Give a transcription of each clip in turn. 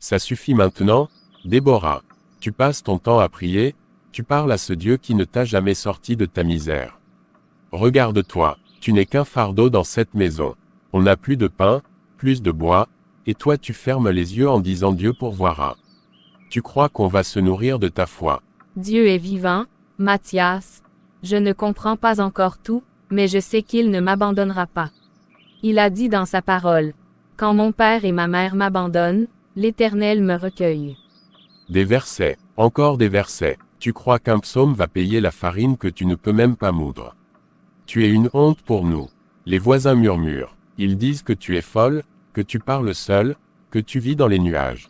Ça suffit maintenant, Déborah. Tu passes ton temps à prier, tu parles à ce Dieu qui ne t'a jamais sorti de ta misère. Regarde-toi, tu n'es qu'un fardeau dans cette maison. On n'a plus de pain, plus de bois, et toi tu fermes les yeux en disant Dieu pourvoira. Tu crois qu'on va se nourrir de ta foi. Dieu est vivant, Mathias. Je ne comprends pas encore tout, mais je sais qu'il ne m'abandonnera pas. Il a dit dans sa parole, « Quand mon père et ma mère m'abandonnent, l'Éternel me recueille. » Des versets, encore des versets. Tu crois qu'un psaume va payer la farine que tu ne peux même pas moudre. Tu es une honte pour nous. Les voisins murmurent. Ils disent que tu es folle, que tu parles seule, que tu vis dans les nuages.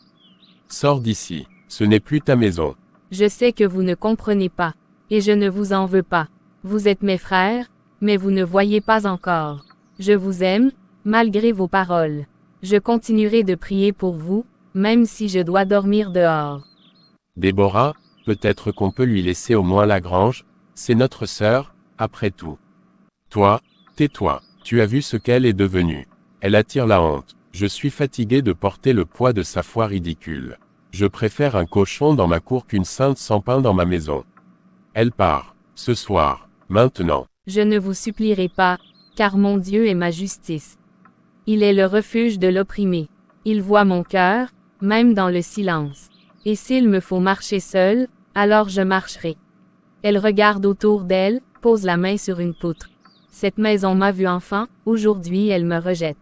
Sors d'ici, ce n'est plus ta maison. Je sais que vous ne comprenez pas, et je ne vous en veux pas. Vous êtes mes frères, mais vous ne voyez pas encore. Je vous aime, malgré vos paroles. Je continuerai de prier pour vous, même si je dois dormir dehors. Déborah, peut-être qu'on peut lui laisser au moins la grange, c'est notre sœur, après tout. Toi, tais-toi, tu as vu ce qu'elle est devenue. Elle attire la honte. Je suis fatigué de porter le poids de sa foi ridicule. Je préfère un cochon dans ma cour qu'une sainte sans pain dans ma maison. Elle part, ce soir, maintenant. Je ne vous supplierai pas, car mon Dieu est ma justice. Il est le refuge de l'opprimé. Il voit mon cœur, même dans le silence. Et s'il me faut marcher seul, alors je marcherai. Elle regarde autour d'elle, pose la main sur une poutre. Cette maison m'a vu enfant, aujourd'hui elle me rejette.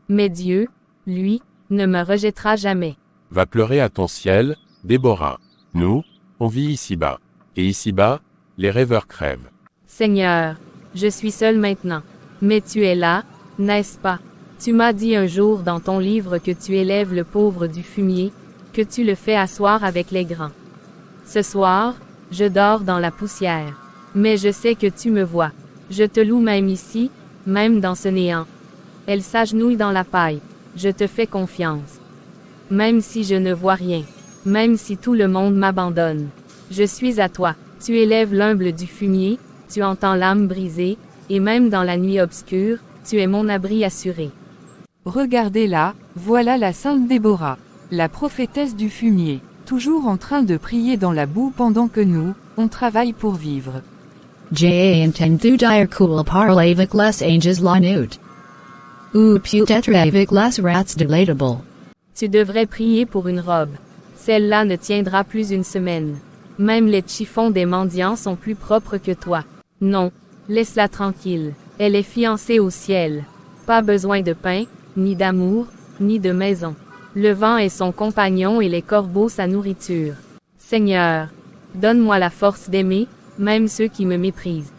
Mais Dieu, lui, ne me rejettera jamais. Va pleurer à ton ciel, Déborah. Nous, on vit ici-bas. Et ici-bas, les rêveurs crèvent. Seigneur, je suis seul maintenant. Mais tu es là, n'est-ce pas? Tu m'as dit un jour dans ton livre que tu élèves le pauvre du fumier, que tu le fais asseoir avec les grands. Ce soir, je dors dans la poussière. Mais je sais que tu me vois. Je te loue même ici, même dans ce néant. Elle s'agenouille dans la paille. Je te fais confiance. Même si je ne vois rien. Même si tout le monde m'abandonne. Je suis à toi. Tu élèves l'humble du fumier, tu entends l'âme brisée, et même dans la nuit obscure, tu es mon abri assuré. Regardez-la, voilà la sainte Déborah, la prophétesse du fumier, toujours en train de prier dans la boue pendant que nous, on travaille pour vivre. Ja entendu dire cool parle avec les anges la nuit. Ou peut-être avec les rats delatable. Tu devrais prier pour une robe. Celle-là ne tiendra plus une semaine. Même les chiffons des mendiants sont plus propres que toi. Non, laisse-la tranquille. Elle est fiancée au ciel. Pas besoin de pain, ni d'amour, ni de maison. Le vent est son compagnon et les corbeaux sa nourriture. Seigneur, donne-moi la force d'aimer, même ceux qui me méprisent.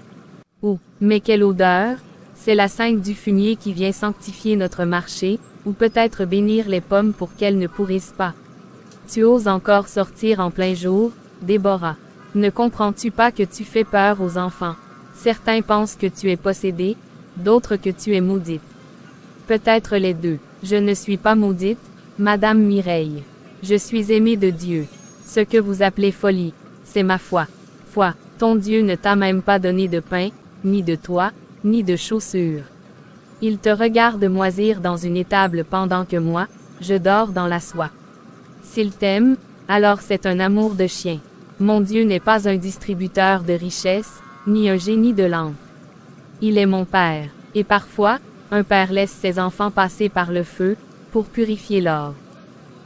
Oh, mais quelle odeur! C'est la sainte du fumier qui vient sanctifier notre marché, ou peut-être bénir les pommes pour qu'elles ne pourrissent pas. Tu oses encore sortir en plein jour, Déborah. Ne comprends-tu pas que tu fais peur aux enfants? Certains pensent que tu es possédée, d'autres que tu es maudite. Peut-être les deux. Je ne suis pas maudite, Madame Mireille. Je suis aimée de Dieu. Ce que vous appelez folie, c'est ma foi. Foi, ton Dieu ne t'a même pas donné de pain, ni de toit, ni de chaussures. Il te regarde moisir dans une étable pendant que moi, je dors dans la soie. S'il t'aime, alors c'est un amour de chien. Mon Dieu n'est pas un distributeur de richesses, ni un génie de lampe. Il est mon Père, et parfois, un père laisse ses enfants passer par le feu, pour purifier l'or.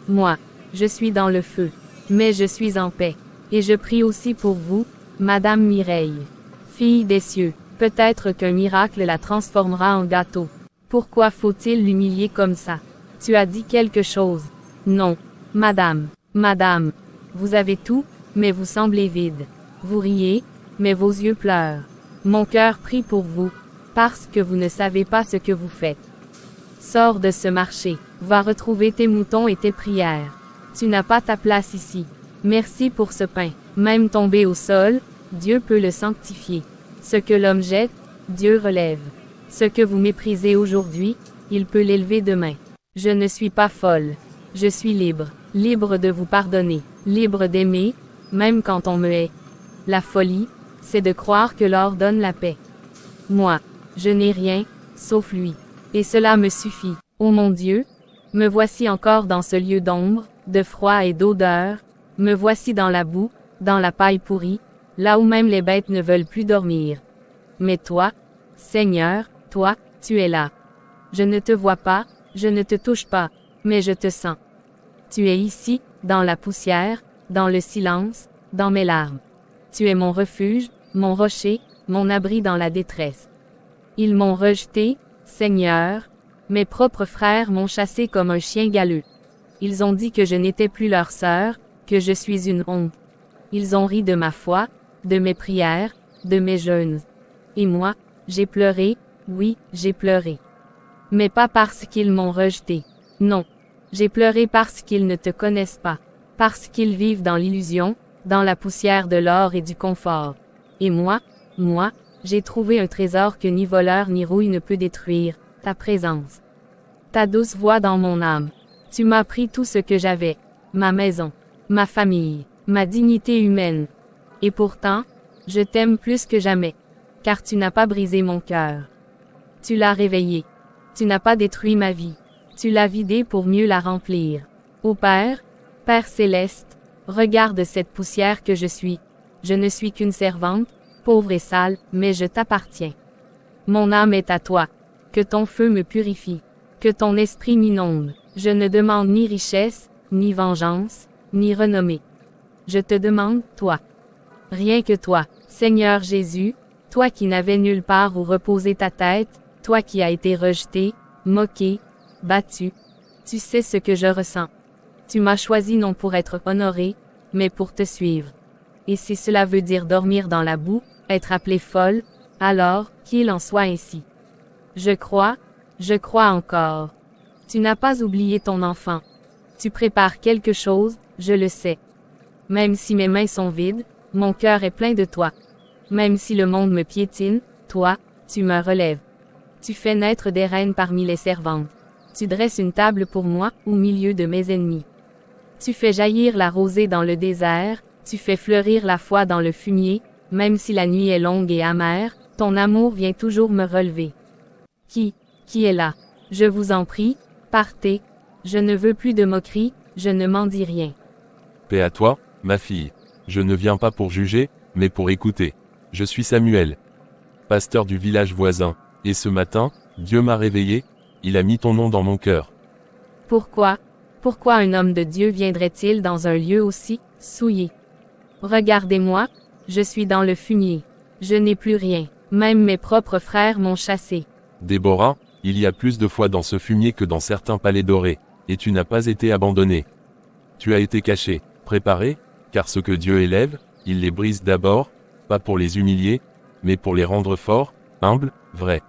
Moi, je suis dans le feu, mais je suis en paix, et je prie aussi pour vous, Madame Mireille. Fille des cieux, peut-être qu'un miracle la transformera en gâteau. Pourquoi faut-il l'humilier comme ça? Tu as dit quelque chose. Non, Madame, Madame, vous avez tout, mais vous semblez vide. Vous riez, mais vos yeux pleurent. Mon cœur prie pour vous, parce que vous ne savez pas ce que vous faites. Sors de ce marché, va retrouver tes moutons et tes prières. Tu n'as pas ta place ici. Merci pour ce pain. Même tombé au sol, Dieu peut le sanctifier. Ce que l'homme jette, Dieu relève. Ce que vous méprisez aujourd'hui, il peut l'élever demain. Je ne suis pas folle. Je suis libre. Libre de vous pardonner. Libre d'aimer, même quand on me hait. La folie, c'est de croire que l'or donne la paix. Moi, je n'ai rien, sauf lui. Et cela me suffit. Ô mon Dieu, me voici encore dans ce lieu d'ombre, de froid et d'odeur, me voici dans la boue, dans la paille pourrie, là où même les bêtes ne veulent plus dormir. Mais toi, Seigneur, toi, tu es là. Je ne te vois pas, je ne te touche pas, mais je te sens. Tu es ici, dans la poussière, dans le silence, dans mes larmes. Tu es mon refuge, mon rocher, mon abri dans la détresse. Ils m'ont rejeté, Seigneur, mes propres frères m'ont chassé comme un chien galeux. Ils ont dit que je n'étais plus leur sœur, que je suis une honte. Ils ont ri de ma foi, de mes prières, de mes jeûnes. Et moi, j'ai pleuré, oui, j'ai pleuré. Mais pas parce qu'ils m'ont rejeté. Non. J'ai pleuré parce qu'ils ne te connaissent pas. Parce qu'ils vivent dans l'illusion, dans la poussière de l'or et du confort. Et moi, j'ai trouvé un trésor que ni voleur ni rouille ne peut détruire, ta présence. Ta douce voix dans mon âme. Tu m'as pris tout ce que j'avais, ma maison, ma famille, ma dignité humaine. Et pourtant, je t'aime plus que jamais, car tu n'as pas brisé mon cœur. Tu l'as réveillé. Tu n'as pas détruit ma vie. Tu l'as vidée pour mieux la remplir. Ô Père, Père céleste, regarde cette poussière que je suis. Je ne suis qu'une servante, pauvre et sale, mais je t'appartiens. Mon âme est à toi. Que ton feu me purifie. Que ton esprit m'inonde. Je ne demande ni richesse, ni vengeance, ni renommée. Je te demande, toi. Rien que toi, Seigneur Jésus, toi qui n'avais nulle part où reposer ta tête, toi qui as été rejeté, moqué, battu. Tu sais ce que je ressens. Tu m'as choisi non pour être honoré, mais pour te suivre. Et si cela veut dire dormir dans la boue, être appelée folle, alors, qu'il en soit ainsi. Je crois encore. Tu n'as pas oublié ton enfant. Tu prépares quelque chose, je le sais. Même si mes mains sont vides, mon cœur est plein de toi. Même si le monde me piétine, toi, tu me relèves. Tu fais naître des reines parmi les servantes. Tu dresses une table pour moi, au milieu de mes ennemis. Tu fais jaillir la rosée dans le désert, tu fais fleurir la foi dans le fumier, même si la nuit est longue et amère, ton amour vient toujours me relever. Qui est là? Je vous en prie, partez. Je ne veux plus de moquerie, je ne m'en dis rien. Paix à toi, ma fille. Je ne viens pas pour juger, mais pour écouter. Je suis Samuel, pasteur du village voisin, et ce matin, Dieu m'a réveillé, il a mis ton nom dans mon cœur. Pourquoi un homme de Dieu viendrait-il dans un lieu aussi souillé? Regardez-moi, je suis dans le fumier. Je n'ai plus rien, même mes propres frères m'ont chassé. Déborah, il y a plus de foi dans ce fumier que dans certains palais dorés, et tu n'as pas été abandonné. Tu as été caché, préparé, car ce que Dieu élève, il les brise d'abord, pas pour les humilier, mais pour les rendre forts, humbles, vrais.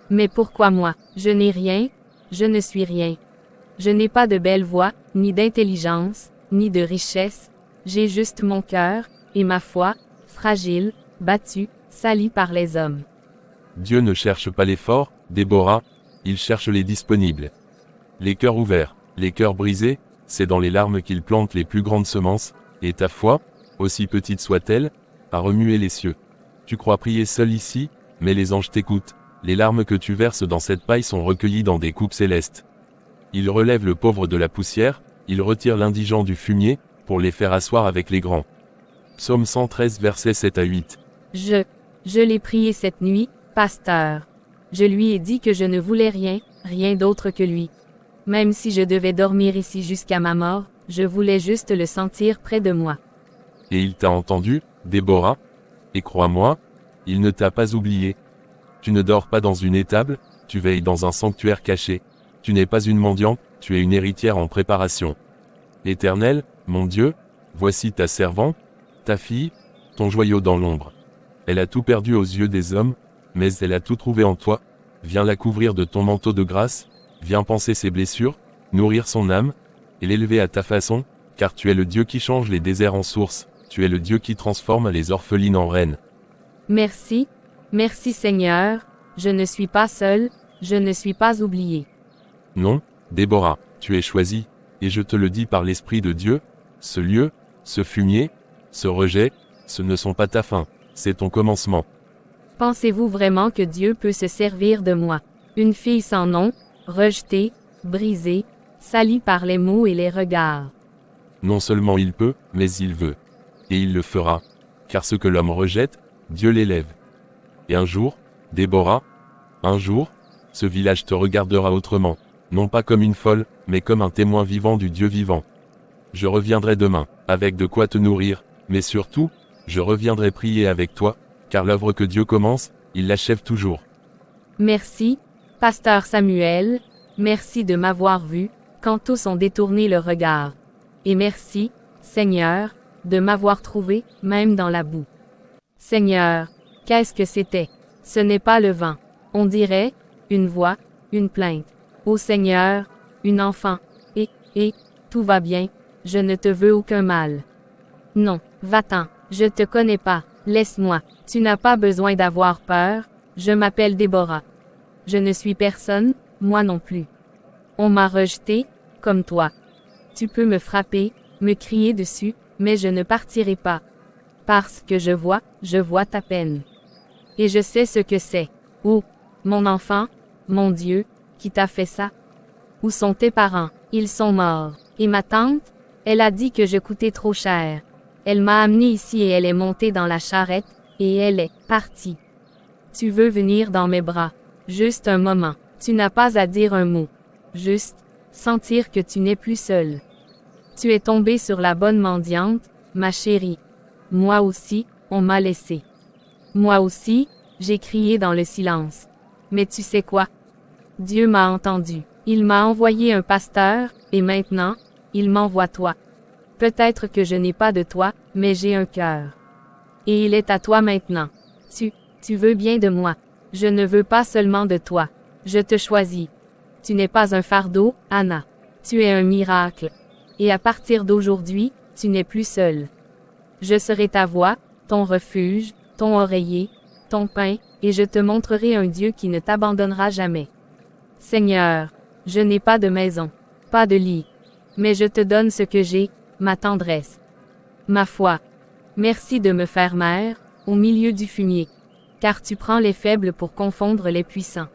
Mais pourquoi moi? Je n'ai rien, je ne suis rien. Je n'ai pas de belle voix, ni d'intelligence, ni de richesse, j'ai juste mon cœur, et ma foi, fragile, battue, salie par les hommes. Dieu ne cherche pas les forts, Déborah, il cherche les disponibles. Les cœurs ouverts, les cœurs brisés, c'est dans les larmes qu'il plante les plus grandes semences, et ta foi, aussi petite soit-elle, a remué les cieux. Tu crois prier seul ici, mais les anges t'écoutent. Les larmes que tu verses dans cette paille sont recueillies dans des coupes célestes. Il relève le pauvre de la poussière, il retire l'indigent du fumier, pour les faire asseoir avec les grands. Psaume 113 versets 7 à 8. Je l'ai prié cette nuit, pasteur. Je lui ai dit que je ne voulais rien d'autre que lui. Même si je devais dormir ici jusqu'à ma mort, je voulais juste le sentir près de moi. Et il t'a entendu, Déborah? Et crois-moi, il ne t'a pas oublié. Tu ne dors pas dans une étable, tu veilles dans un sanctuaire caché. Tu n'es pas une mendiante, tu es une héritière en préparation. L'Éternel, mon Dieu, voici ta servante, ta fille, ton joyau dans l'ombre. Elle a tout perdu aux yeux des hommes, mais elle a tout trouvé en toi. Viens la couvrir de ton manteau de grâce, viens panser ses blessures, nourrir son âme, et l'élever à ta façon, car tu es le Dieu qui change les déserts en sources, tu es le Dieu qui transforme les orphelines en reines. Merci Seigneur, je ne suis pas seul, je ne suis pas oublié. Non, Déborah, tu es choisie, et je te le dis par l'Esprit de Dieu, ce lieu, ce fumier, ce rejet, ce ne sont pas ta fin, c'est ton commencement. Pensez-vous vraiment que Dieu peut se servir de moi? Une fille sans nom, rejetée, brisée, salie par les mots et les regards. Non seulement il peut, mais il veut. Et il le fera. Car ce que l'homme rejette, Dieu l'élève. Et un jour, Déborah, un jour, ce village te regardera autrement, non pas comme une folle, mais comme un témoin vivant du Dieu vivant. Je reviendrai demain, avec de quoi te nourrir, mais surtout, je reviendrai prier avec toi, car l'œuvre que Dieu commence, il l'achève toujours. Merci, pasteur Samuel, merci de m'avoir vu, quand tous ont détourné le regard. Et merci, Seigneur, de m'avoir trouvé, même dans la boue. Seigneur, qu'est-ce que c'était? Ce n'est pas le vent. On dirait, une voix, une plainte. Ô Seigneur, une enfant. Et, tout va bien, je ne te veux aucun mal. Non, va-t'en, je te connais pas, laisse-moi, tu n'as pas besoin d'avoir peur, je m'appelle Déborah. Je ne suis personne, moi non plus. On m'a rejeté, comme toi. Tu peux me frapper, me crier dessus, mais je ne partirai pas. Parce que je vois ta peine. Et je sais ce que c'est. Oh, mon enfant, mon Dieu, qui t'a fait ça? Où sont tes parents? Ils sont morts. Et ma tante? Elle a dit que je coûtais trop cher. Elle m'a amenée ici et elle est montée dans la charrette, et elle est partie. Tu veux venir dans mes bras. Juste un moment. Tu n'as pas à dire un mot. Juste, sentir que tu n'es plus seul. Tu es tombée sur la bonne mendiante, ma chérie. Moi aussi, on m'a laissé. Moi aussi, j'ai crié dans le silence. Mais tu sais quoi? Dieu m'a entendu. Il m'a envoyé un pasteur, et maintenant, il m'envoie toi. Peut-être que je n'ai pas de toi, mais j'ai un cœur. Et il est à toi maintenant. Tu veux bien de moi. Je ne veux pas seulement de toi. Je te choisis. Tu n'es pas un fardeau, Anna. Tu es un miracle. Et à partir d'aujourd'hui, tu n'es plus seule. Je serai ta voix, ton refuge, ton oreiller, ton pain, et je te montrerai un Dieu qui ne t'abandonnera jamais. Seigneur, je n'ai pas de maison, pas de lit, mais je te donne ce que j'ai, ma tendresse, ma foi. Merci de me faire mère, au milieu du fumier, car tu prends les faibles pour confondre les puissants.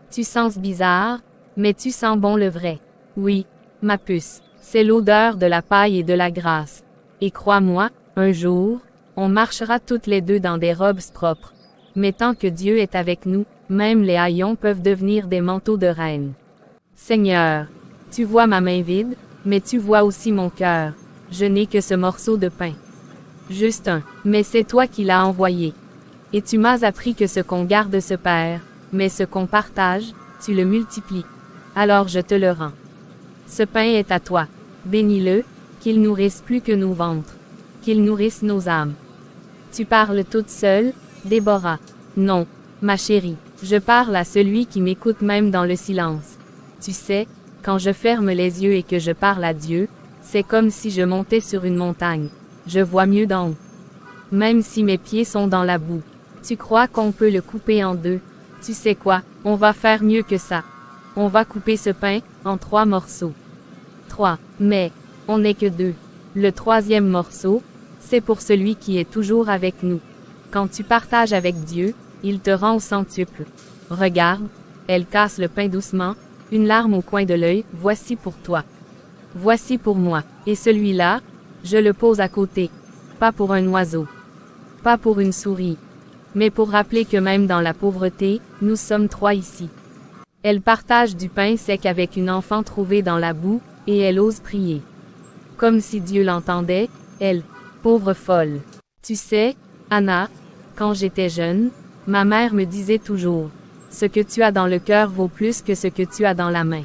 Tu sens bizarre, mais tu sens bon le vrai. Oui, ma puce, c'est l'odeur de la paille et de la grâce. Et crois-moi, un jour, on marchera toutes les deux dans des robes propres. Mais tant que Dieu est avec nous, même les haillons peuvent devenir des manteaux de reine. Seigneur, tu vois ma main vide, mais tu vois aussi mon cœur. Je n'ai que ce morceau de pain. Juste un, mais c'est toi qui l'as envoyé. Et tu m'as appris que ce qu'on garde se perd, mais ce qu'on partage, tu le multiplies. Alors je te le rends. Ce pain est à toi. Bénis-le, qu'il nourrisse plus que nos ventres. Qu'il nourrisse nos âmes. Tu parles toute seule, Déborah. Non, ma chérie, je parle à celui qui m'écoute même dans le silence. Tu sais, quand je ferme les yeux et que je parle à Dieu, c'est comme si je montais sur une montagne. Je vois mieux d'en haut. Même si mes pieds sont dans la boue. Tu crois qu'on peut le couper en deux? Tu sais quoi, on va faire mieux que ça. On va couper ce pain en 3 morceaux. 3, mais on n'est que 2. Le 3e morceau, c'est pour celui qui est toujours avec nous. Quand tu partages avec Dieu, il te rend au centuple. Regarde, elle casse le pain doucement, une larme au coin de l'œil, voici pour toi. Voici pour moi. Et celui-là, je le pose à côté. Pas pour un oiseau. Pas pour une souris. Mais pour rappeler que même dans la pauvreté, nous sommes 3 ici. Elle partage du pain sec avec une enfant trouvée dans la boue, et elle ose prier. Comme si Dieu l'entendait, elle, pauvre folle. Tu sais, Anna, quand j'étais jeune, ma mère me disait toujours, ce que tu as dans le cœur vaut plus que ce que tu as dans la main.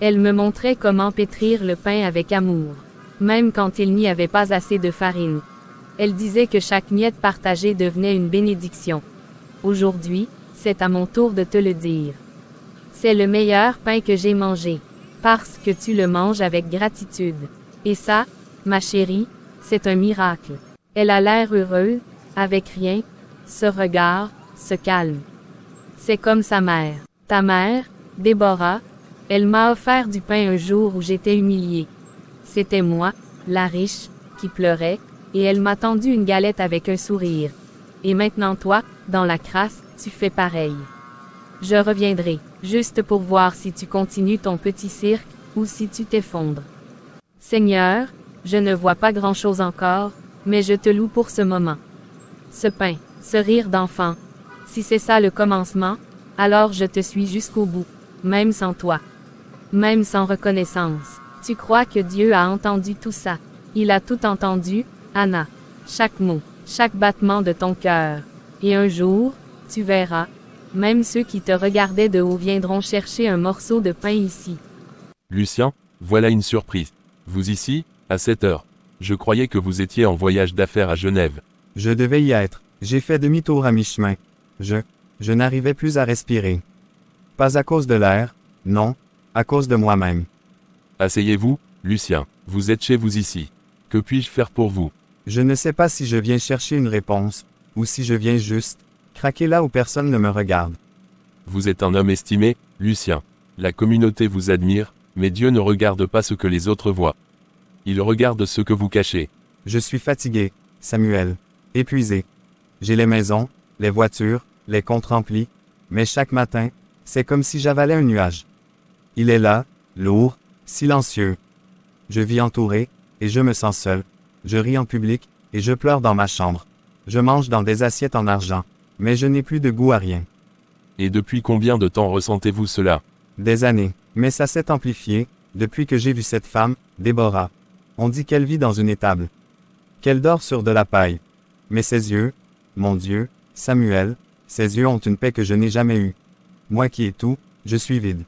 Elle me montrait comment pétrir le pain avec amour, même quand il n'y avait pas assez de farine. Elle disait que chaque miette partagée devenait une bénédiction. Aujourd'hui, c'est à mon tour de te le dire. C'est le meilleur pain que j'ai mangé, parce que tu le manges avec gratitude. Et ça, ma chérie, c'est un miracle. Elle a l'air heureuse, avec rien, ce regard, ce calme. C'est comme sa mère. Ta mère, Déborah, elle m'a offert du pain un jour où j'étais humiliée. C'était moi, la riche, qui pleurait, et elle m'a tendu une galette avec un sourire. Et maintenant toi, dans la crasse, tu fais pareil. Je reviendrai, juste pour voir si tu continues ton petit cirque, ou si tu t'effondres. Seigneur, Je ne vois pas grand-chose encore, mais je te loue pour ce moment. Ce pain, ce rire d'enfant. Si c'est ça le commencement, alors je te suis jusqu'au bout, même sans toi. Même sans reconnaissance. Tu crois que Dieu a entendu tout ça? Il a tout entendu, Anna. Chaque mot, chaque battement de ton cœur. Et un jour, tu verras, même ceux qui te regardaient de haut viendront chercher un morceau de pain ici. Lucien, voilà une surprise. Vous ici, à cette heure. Je croyais que vous étiez en voyage d'affaires à Genève. Je devais y être. J'ai fait demi-tour à mi-chemin. Je n'arrivais plus à respirer. Pas à cause de l'air, non, à cause de moi-même. Asseyez-vous, Lucien. Vous êtes chez vous ici. Que puis-je faire pour vous? Je ne sais pas si je viens chercher une réponse, ou si je viens juste craquer là où personne ne me regarde. Vous êtes un homme estimé, Lucien. La communauté vous admire, mais Dieu ne regarde pas ce que les autres voient. Il regarde ce que vous cachez. Je suis fatigué, Samuel. Épuisé. J'ai les maisons, les voitures, les comptes remplis, mais chaque matin, c'est comme si j'avalais un nuage. Il est là, lourd, silencieux. Je vis entouré, et je me sens seul. Je ris en public, et je pleure dans ma chambre. Je mange dans des assiettes en argent, mais je n'ai plus de goût à rien. Et depuis combien de temps ressentez-vous cela? Des années, mais ça s'est amplifié, depuis que j'ai vu cette femme, Déborah. On dit qu'elle vit dans une étable. Qu'elle dort sur de la paille. Mais ses yeux, mon Dieu, Samuel, ses yeux ont une paix que je n'ai jamais eue. Moi qui ai tout, je suis vide.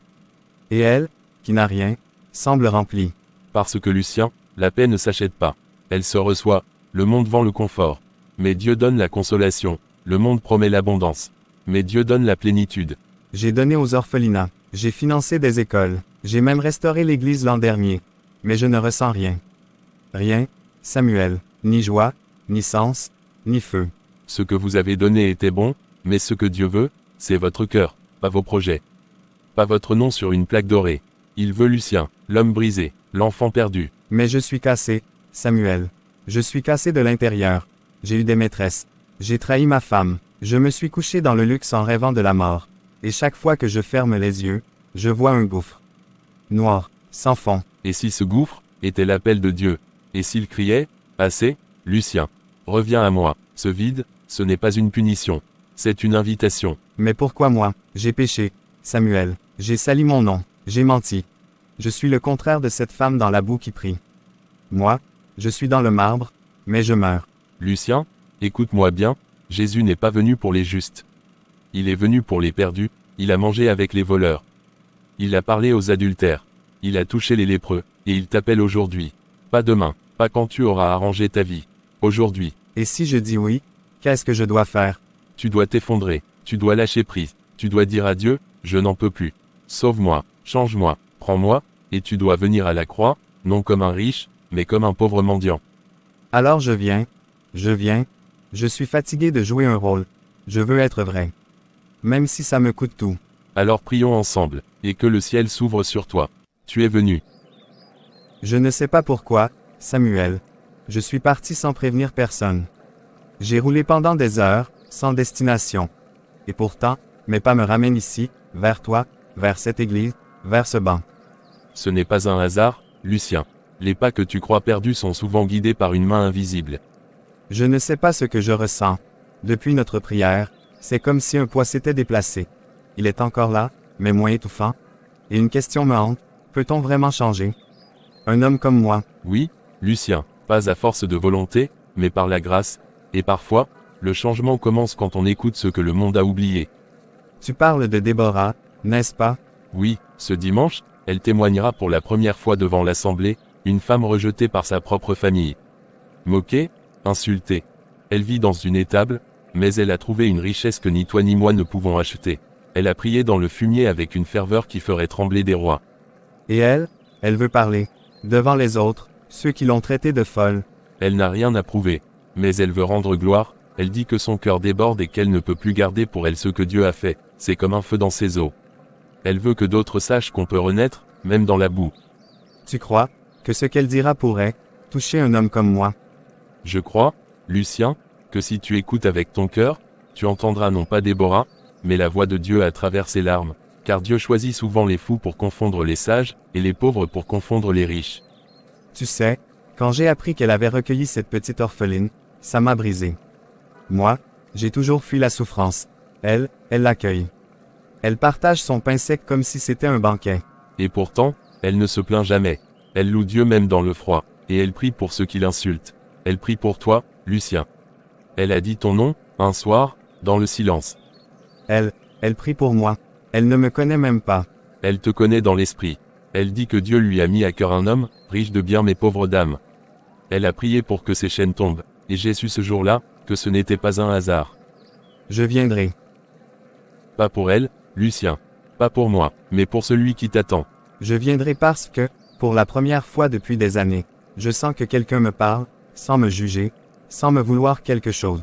Et elle, qui n'a rien, semble remplie. Parce que Lucien, la paix ne s'achète pas. Elle se reçoit, le monde vend le confort. Mais Dieu donne la consolation, le monde promet l'abondance. Mais Dieu donne la plénitude. J'ai donné aux orphelinats, j'ai financé des écoles, j'ai même restauré l'église l'an dernier. Mais je ne ressens rien. Rien, Samuel, ni joie, ni sens, ni feu. Ce que vous avez donné était bon, mais ce que Dieu veut, c'est votre cœur, pas vos projets. Pas votre nom sur une plaque dorée. Il veut Lucien, l'homme brisé, l'enfant perdu. Mais je suis cassé, Samuel. Je suis cassé de l'intérieur. J'ai eu des maîtresses. J'ai trahi ma femme. Je me suis couché dans le luxe en rêvant de la mort. Et chaque fois que je ferme les yeux, je vois un gouffre. Noir, sans fond. Et si ce gouffre était l'appel de Dieu? Et s'il criait, assez, Lucien, reviens à moi. Ce vide, ce n'est pas une punition. C'est une invitation. Mais pourquoi moi? J'ai péché, Samuel. J'ai sali mon nom. J'ai menti. Je suis le contraire de cette femme dans la boue qui prie. Moi, je suis dans le marbre, mais je meurs. Lucien, écoute-moi bien, Jésus n'est pas venu pour les justes. Il est venu pour les perdus, il a mangé avec les voleurs. Il a parlé aux adultères. Il a touché les lépreux, et il t'appelle aujourd'hui. Pas demain, pas quand tu auras arrangé ta vie. Aujourd'hui. Et si je dis oui, qu'est-ce que je dois faire? Tu dois t'effondrer, tu dois lâcher prise, tu dois dire à Dieu, je n'en peux plus. Sauve-moi, change-moi, prends-moi, et tu dois venir à la croix, non comme un riche, mais comme un pauvre mendiant. Alors je viens, je suis fatigué de jouer un rôle. Je veux être vrai. Même si ça me coûte tout. Alors prions ensemble, et que le ciel s'ouvre sur toi. Tu es venu. Je ne sais pas pourquoi, Samuel. Je suis parti sans prévenir personne. J'ai roulé pendant des heures, sans destination. Et pourtant, mes pas me ramènent ici, vers toi, vers cette église, vers ce banc. Ce n'est pas un hasard, Lucien. Les pas que tu crois perdus sont souvent guidés par une main invisible. Je ne sais pas ce que je ressens. Depuis notre prière, c'est comme si un poids s'était déplacé. Il est encore là, mais moins étouffant. Et une question me hante, peut-on vraiment changer? Un homme comme moi. Oui, Lucien, pas à force de volonté, mais par la grâce, et parfois, le changement commence quand on écoute ce que le monde a oublié. Tu parles de Déborah, n'est-ce pas? Oui, ce dimanche, elle témoignera pour la première fois devant l'Assemblée, une femme rejetée par sa propre famille. Moquée, insultée. Elle vit dans une étable, mais elle a trouvé une richesse que ni toi ni moi ne pouvons acheter. Elle a prié dans le fumier avec une ferveur qui ferait trembler des rois. Et elle veut parler. Devant les autres, ceux qui l'ont traitée de folle. Elle n'a rien à prouver, mais elle veut rendre gloire, elle dit que son cœur déborde et qu'elle ne peut plus garder pour elle ce que Dieu a fait, c'est comme un feu dans ses os. Elle veut que d'autres sachent qu'on peut renaître, même dans la boue. Tu crois que ce qu'elle dira pourrait toucher un homme comme moi? Je crois, Lucien, que si tu écoutes avec ton cœur, tu entendras non pas Déborah, mais la voix de Dieu à travers ses larmes, car Dieu choisit souvent les fous pour confondre les sages, et les pauvres pour confondre les riches. Tu sais, Quand j'ai appris qu'elle avait recueilli cette petite orpheline, ça m'a brisé. Moi, j'ai toujours fui la souffrance. Elle l'accueille. Elle partage son pain sec comme si c'était un banquet. Et pourtant, elle ne se plaint jamais. Elle loue Dieu même dans le froid, et elle prie pour ceux qui l'insultent. Elle prie pour toi, Lucien. Elle a dit ton nom, un soir, dans le silence. Elle prie pour moi. Elle ne me connaît même pas. Elle te connaît dans l'esprit. Elle dit que Dieu lui a mis à cœur un homme, riche de biens mais pauvre d'âme. Elle a prié pour que ses chaînes tombent, et j'ai su ce jour-là, que ce n'était pas un hasard. Je viendrai. Pas pour elle, Lucien. Pas pour moi, mais pour celui qui t'attend. Je viendrai parce que, pour la première fois depuis des années, je sens que quelqu'un me parle, sans me juger, sans me vouloir quelque chose.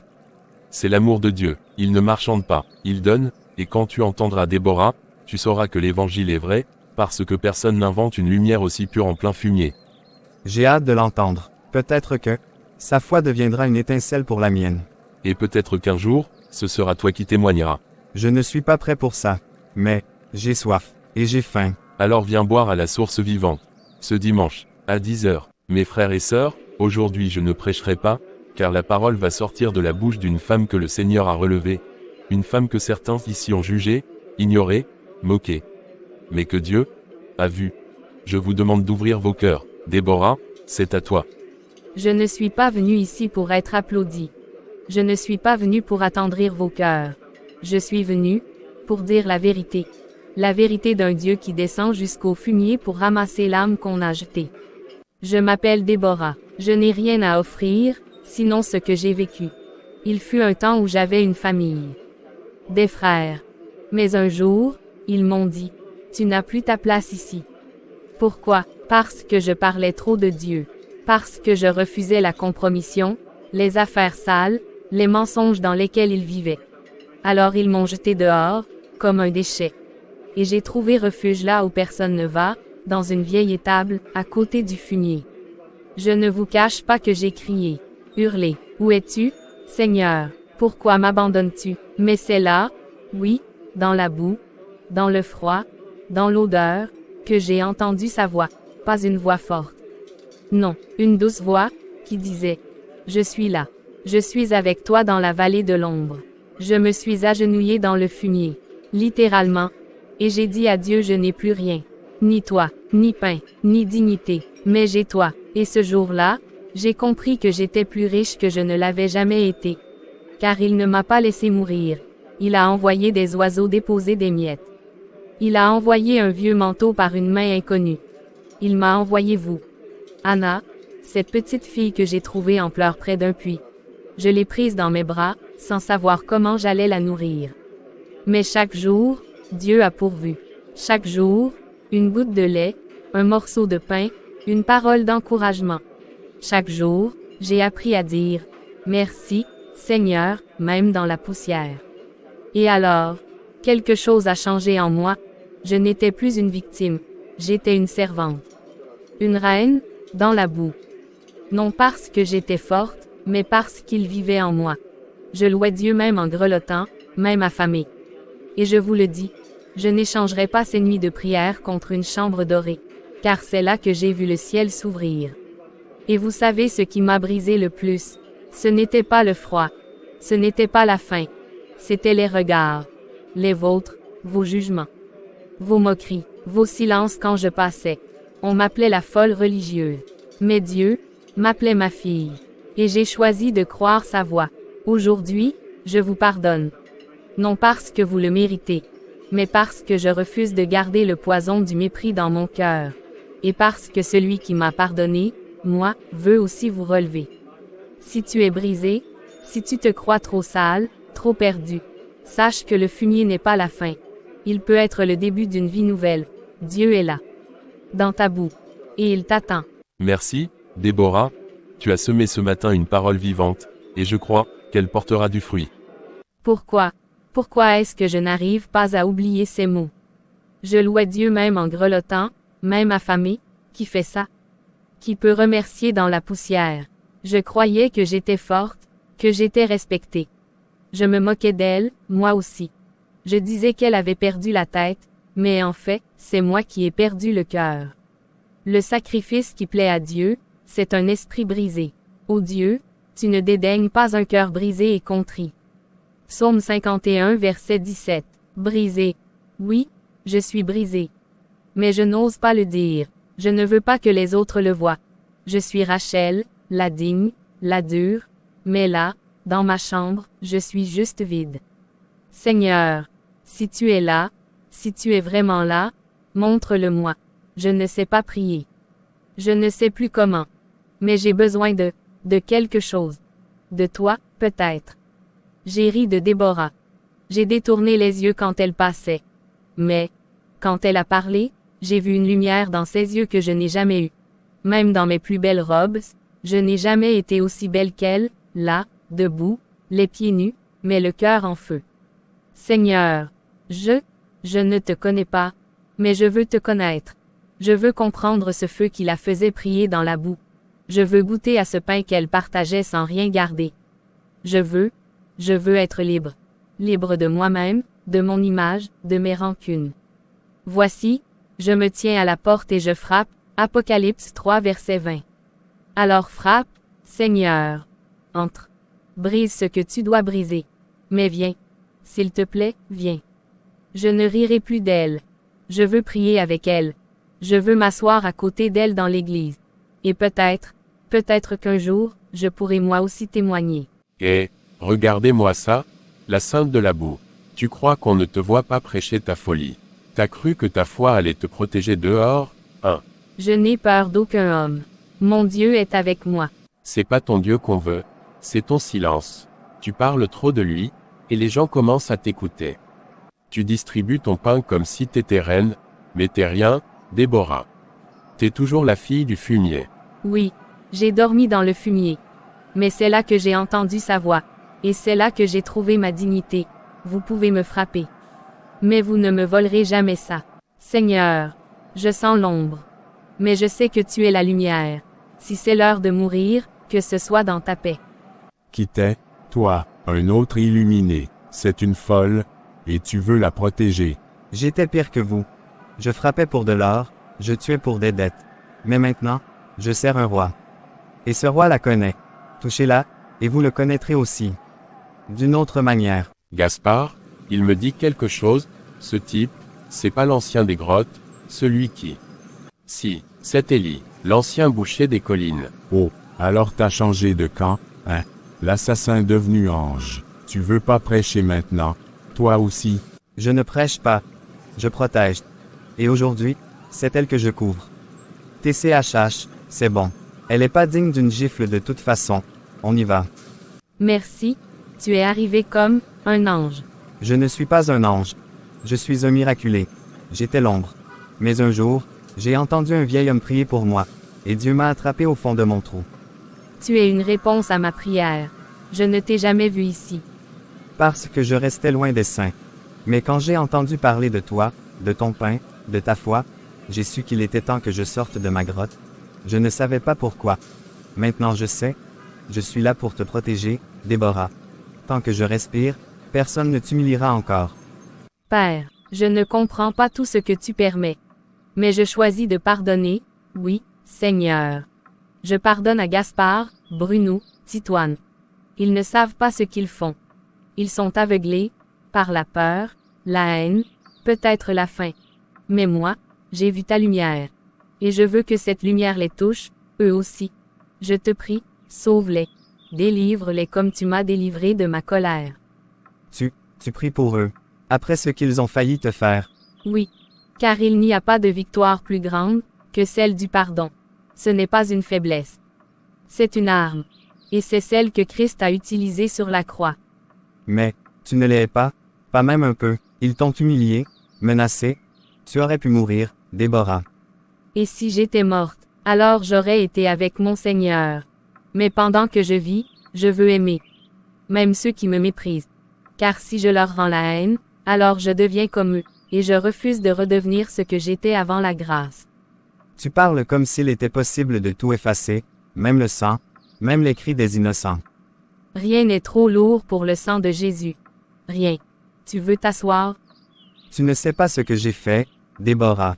C'est l'amour de Dieu, il ne marchande pas, il donne, et quand tu entendras Déborah, tu sauras que l'évangile est vrai, parce que personne n'invente une lumière aussi pure en plein fumier. J'ai hâte de l'entendre. Peut-être que, sa foi deviendra une étincelle pour la mienne. Et peut-être qu'un jour, ce sera toi qui témoigneras. Je ne suis pas prêt pour ça. Mais, j'ai soif, et j'ai faim. Alors viens boire à la source vivante. Ce dimanche, à 10h, mes frères et sœurs, aujourd'hui je ne prêcherai pas, car la parole va sortir de la bouche d'une femme que le Seigneur a relevée, une femme que certains ici ont jugée, ignorée, moquée. Mais que Dieu a vu. Je vous demande d'ouvrir vos cœurs. Déborah, c'est à toi. Je ne suis pas venu ici pour être applaudi. Je ne suis pas venu pour attendrir vos cœurs. Je suis venu pour dire la vérité. La vérité d'un Dieu qui descend jusqu'au fumier pour ramasser l'âme qu'on a jetée. Je m'appelle Déborah. Je n'ai rien à offrir, sinon ce que j'ai vécu. Il fut un temps où j'avais une famille. Des frères. Mais un jour, ils m'ont dit, tu n'as plus ta place ici. Pourquoi? Parce que je parlais trop de Dieu. Parce que je refusais la compromission, les affaires sales, les mensonges dans lesquels ils vivaient. Alors ils m'ont jeté dehors, comme un déchet. Et j'ai trouvé refuge là où personne ne va, dans une vieille étable, à côté du fumier. Je ne vous cache pas que j'ai crié, hurlé. Où es-tu, Seigneur? Pourquoi m'abandonnes-tu? Mais c'est là, oui, dans la boue, dans le froid, dans l'odeur, que j'ai entendu sa voix, pas une voix forte. Non, une douce voix, qui disait, je suis là. Je suis avec toi dans la vallée de l'ombre. Je me suis agenouillé dans le fumier, littéralement, et j'ai dit à Dieu je n'ai plus rien. Ni toi, ni pain, ni dignité, mais j'ai toi. Et ce jour-là, j'ai compris que j'étais plus riche que je ne l'avais jamais été. Car il ne m'a pas laissé mourir. Il a envoyé des oiseaux déposer des miettes. Il a envoyé un vieux manteau par une main inconnue. Il m'a envoyé vous. Anna, cette petite fille que j'ai trouvée en pleurs près d'un puits. Je l'ai prise dans mes bras, sans savoir comment j'allais la nourrir. Mais chaque jour, Dieu a pourvu. Chaque jour, une goutte de lait, un morceau de pain, une parole d'encouragement. Chaque jour, j'ai appris à dire « Merci, Seigneur », même dans la poussière. Et alors, quelque chose a changé en moi. Je n'étais plus une victime, j'étais une servante. Une reine, dans la boue. Non parce que j'étais forte, mais parce qu'il vivait en moi. Je louais Dieu même en grelottant, même affamée. Et je vous le dis, je n'échangerai pas ces nuits de prière contre une chambre dorée, car c'est là que j'ai vu le ciel s'ouvrir. Et vous savez ce qui m'a brisé le plus? Ce n'était pas le froid, ce n'était pas la faim, c'était les regards, les vôtres, vos jugements, vos moqueries, vos silences quand je passais. On m'appelait la folle religieuse, mais Dieu m'appelait ma fille, et j'ai choisi de croire sa voix. Aujourd'hui, je vous pardonne. Non parce que vous le méritez, mais parce que je refuse de garder le poison du mépris dans mon cœur. Et parce que celui qui m'a pardonné, moi, veut aussi vous relever. Si tu es brisé, si tu te crois trop sale, trop perdu, sache que le fumier n'est pas la fin. Il peut être le début d'une vie nouvelle. Dieu est là, dans ta boue, et il t'attend. Merci, Déborah. Tu as semé ce matin une parole vivante, et je crois qu'elle portera du fruit. Pourquoi? Pourquoi est-ce que je n'arrive pas à oublier ces mots? Je louais Dieu même en grelottant, même affamé, qui fait ça? Qui peut remercier dans la poussière? Je croyais que j'étais forte, que j'étais respectée. Je me moquais d'elle, moi aussi. Je disais qu'elle avait perdu la tête, mais en fait, c'est moi qui ai perdu le cœur. Le sacrifice qui plaît à Dieu, c'est un esprit brisé. Ô Dieu, tu ne dédaignes pas un cœur brisé et contrit. Psaume 51 verset 17. Brisé. Oui, je suis brisé. Mais je n'ose pas le dire. Je ne veux pas que les autres le voient. Je suis Rachel, la digne, la dure, mais là, dans ma chambre, je suis juste vide. Seigneur, si tu es là, si tu es vraiment là, montre-le-moi. Je ne sais pas prier. Je ne sais plus comment. Mais j'ai besoin de quelque chose. De toi, peut-être. J'ai ri de Déborah. J'ai détourné les yeux quand elle passait. Mais, quand elle a parlé, j'ai vu une lumière dans ses yeux que je n'ai jamais eue. Même dans mes plus belles robes, je n'ai jamais été aussi belle qu'elle, là, debout, les pieds nus, mais le cœur en feu. Seigneur, je ne te connais pas, mais je veux te connaître. Je veux comprendre ce feu qui la faisait prier dans la boue. Je veux goûter à ce pain qu'elle partageait sans rien garder. Je veux être libre. Libre de moi-même, de mon image, de mes rancunes. Voici, je me tiens à la porte et je frappe, Apocalypse 3 verset 20. Alors frappe, Seigneur. Entre. Brise ce que tu dois briser. Mais viens. S'il te plaît, viens. Je ne rirai plus d'elle. Je veux prier avec elle. Je veux m'asseoir à côté d'elle dans l'église. Et peut-être qu'un jour, je pourrai moi aussi témoigner. Et, regardez-moi ça, la sainte de la boue. Tu crois qu'on ne te voit pas prêcher ta folie. T'as cru que ta foi allait te protéger dehors, hein? Je n'ai peur d'aucun homme. Mon Dieu est avec moi. C'est pas ton Dieu qu'on veut, c'est ton silence. Tu parles trop de lui, et les gens commencent à t'écouter. Tu distribues ton pain comme si t'étais reine, mais t'es rien, Déborah. T'es toujours la fille du fumier. Oui, j'ai dormi dans le fumier. Mais c'est là que j'ai entendu sa voix. Et c'est là que j'ai trouvé ma dignité. Vous pouvez me frapper. Mais vous ne me volerez jamais ça. Seigneur, je sens l'ombre. Mais je sais que tu es la lumière. Si c'est l'heure de mourir, que ce soit dans ta paix. Qui t'es, toi, un autre illuminé, c'est une folle, et tu veux la protéger. J'étais pire que vous. Je frappais pour de l'or, je tuais pour des dettes. Mais maintenant, je sers un roi. Et ce roi la connaît. Touchez-la, et vous le connaîtrez aussi. D'une autre manière. Gaspard, il me dit quelque chose, ce type, c'est pas l'ancien des grottes, celui qui... Si, c'est Élie, l'ancien boucher des collines. Oh, alors t'as changé de camp, hein? L'assassin devenu ange. Tu veux pas prêcher maintenant, toi aussi? Je ne prêche pas. Je protège. Et aujourd'hui, c'est elle que je couvre. TCHH, c'est bon. Elle est pas digne d'une gifle de toute façon. On y va. Merci, tu es arrivé comme un ange. Je ne suis pas un ange. Je suis un miraculé. J'étais l'ombre. Mais un jour, j'ai entendu un vieil homme prier pour moi, et Dieu m'a attrapé au fond de mon trou. Tu es une réponse à ma prière. Je ne t'ai jamais vu ici. Parce que je restais loin des saints. Mais quand j'ai entendu parler de toi, de ton pain, de ta foi, j'ai su qu'il était temps que je sorte de ma grotte. Je ne savais pas pourquoi. Maintenant je sais. Je suis là pour te protéger, Déborah. Tant que je respire, personne ne t'humiliera encore. Père, je ne comprends pas tout ce que tu permets. Mais je choisis de pardonner, oui, Seigneur. Je pardonne à Gaspard, Bruno, Titoine. Ils ne savent pas ce qu'ils font. Ils sont aveuglés, par la peur, la haine, peut-être la faim. Mais moi, j'ai vu ta lumière. Et je veux que cette lumière les touche, eux aussi. Je te prie, sauve-les. Délivre-les comme tu m'as délivré de ma colère. Tu pries pour eux. Après ce qu'ils ont failli te faire. Oui. Car il n'y a pas de victoire plus grande que celle du pardon. Ce n'est pas une faiblesse. C'est une arme. Et c'est celle que Christ a utilisée sur la croix. Mais, tu ne l'es pas même un peu. Ils t'ont humilié, menacé. Tu aurais pu mourir, Déborah. Et si j'étais morte, alors j'aurais été avec mon Seigneur. Mais pendant que je vis, je veux aimer. Même ceux qui me méprisent. Car si je leur rends la haine, alors je deviens comme eux, et je refuse de redevenir ce que j'étais avant la grâce. Tu parles comme s'il était possible de tout effacer, même le sang, même les cris des innocents. Rien n'est trop lourd pour le sang de Jésus. Rien. Tu veux t'asseoir? Tu ne sais pas ce que j'ai fait, Déborah.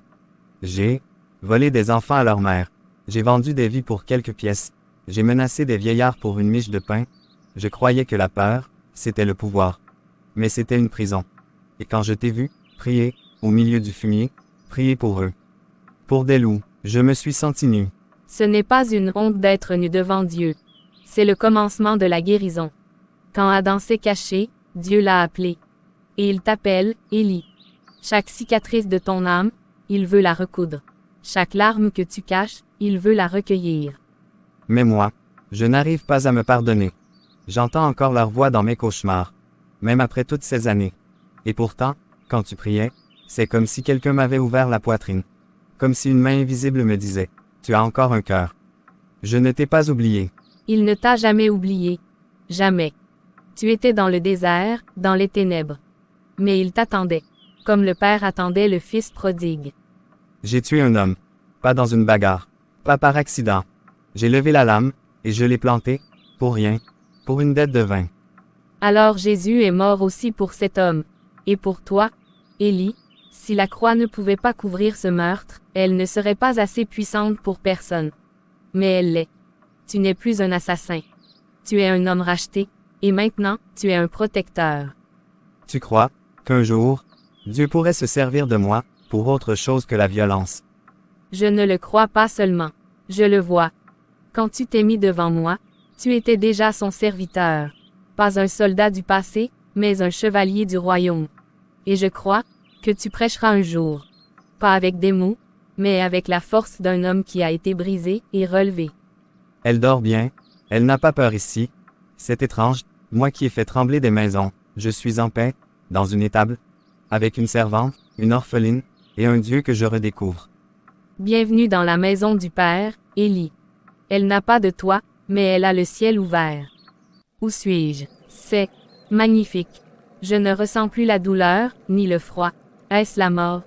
J'ai volé des enfants à leur mère. J'ai vendu des vies pour quelques pièces. J'ai menacé des vieillards pour une miche de pain. Je croyais que la peur, c'était le pouvoir. Mais c'était une prison. Et quand je t'ai vu, prier, au milieu du fumier, prier pour eux. Pour des loups, je me suis senti nu. Ce n'est pas une honte d'être nu devant Dieu. C'est le commencement de la guérison. Quand Adam s'est caché, Dieu l'a appelé. Et il t'appelle, Élie. Chaque cicatrice de ton âme, il veut la recoudre. Chaque larme que tu caches, il veut la recueillir. Mais moi, je n'arrive pas à me pardonner. J'entends encore leur voix dans mes cauchemars. Même après toutes ces années. Et pourtant, quand tu priais, c'est comme si quelqu'un m'avait ouvert la poitrine. Comme si une main invisible me disait, « Tu as encore un cœur. » Je ne t'ai pas oublié. Il ne t'a jamais oublié. Jamais. Tu étais dans le désert, dans les ténèbres. Mais il t'attendait. Comme le père attendait le fils prodigue. J'ai tué un homme. Pas dans une bagarre. Pas par accident. J'ai levé la lame, et je l'ai plantée, pour rien, pour une dette de vin. Alors Jésus est mort aussi pour cet homme. Et pour toi, Élie, si la croix ne pouvait pas couvrir ce meurtre, elle ne serait pas assez puissante pour personne. Mais elle l'est. Tu n'es plus un assassin. Tu es un homme racheté, et maintenant, tu es un protecteur. Tu crois qu'un jour, Dieu pourrait se servir de moi, pour autre chose que la violence? Je ne le crois pas seulement. Je le vois. Quand tu t'es mis devant moi, tu étais déjà son serviteur. Pas un soldat du passé, mais un chevalier du royaume. Et je crois que tu prêcheras un jour. Pas avec des mots, mais avec la force d'un homme qui a été brisé et relevé. Elle dort bien, elle n'a pas peur ici. C'est étrange, moi qui ai fait trembler des maisons, je suis en paix, dans une étable, avec une servante, une orpheline, et un Dieu que je redécouvre. Bienvenue dans la maison du Père, Élie. Elle n'a pas de toit, mais elle a le ciel ouvert. Où suis-je? C'est magnifique. Je ne ressens plus la douleur, ni le froid. Est-ce la mort?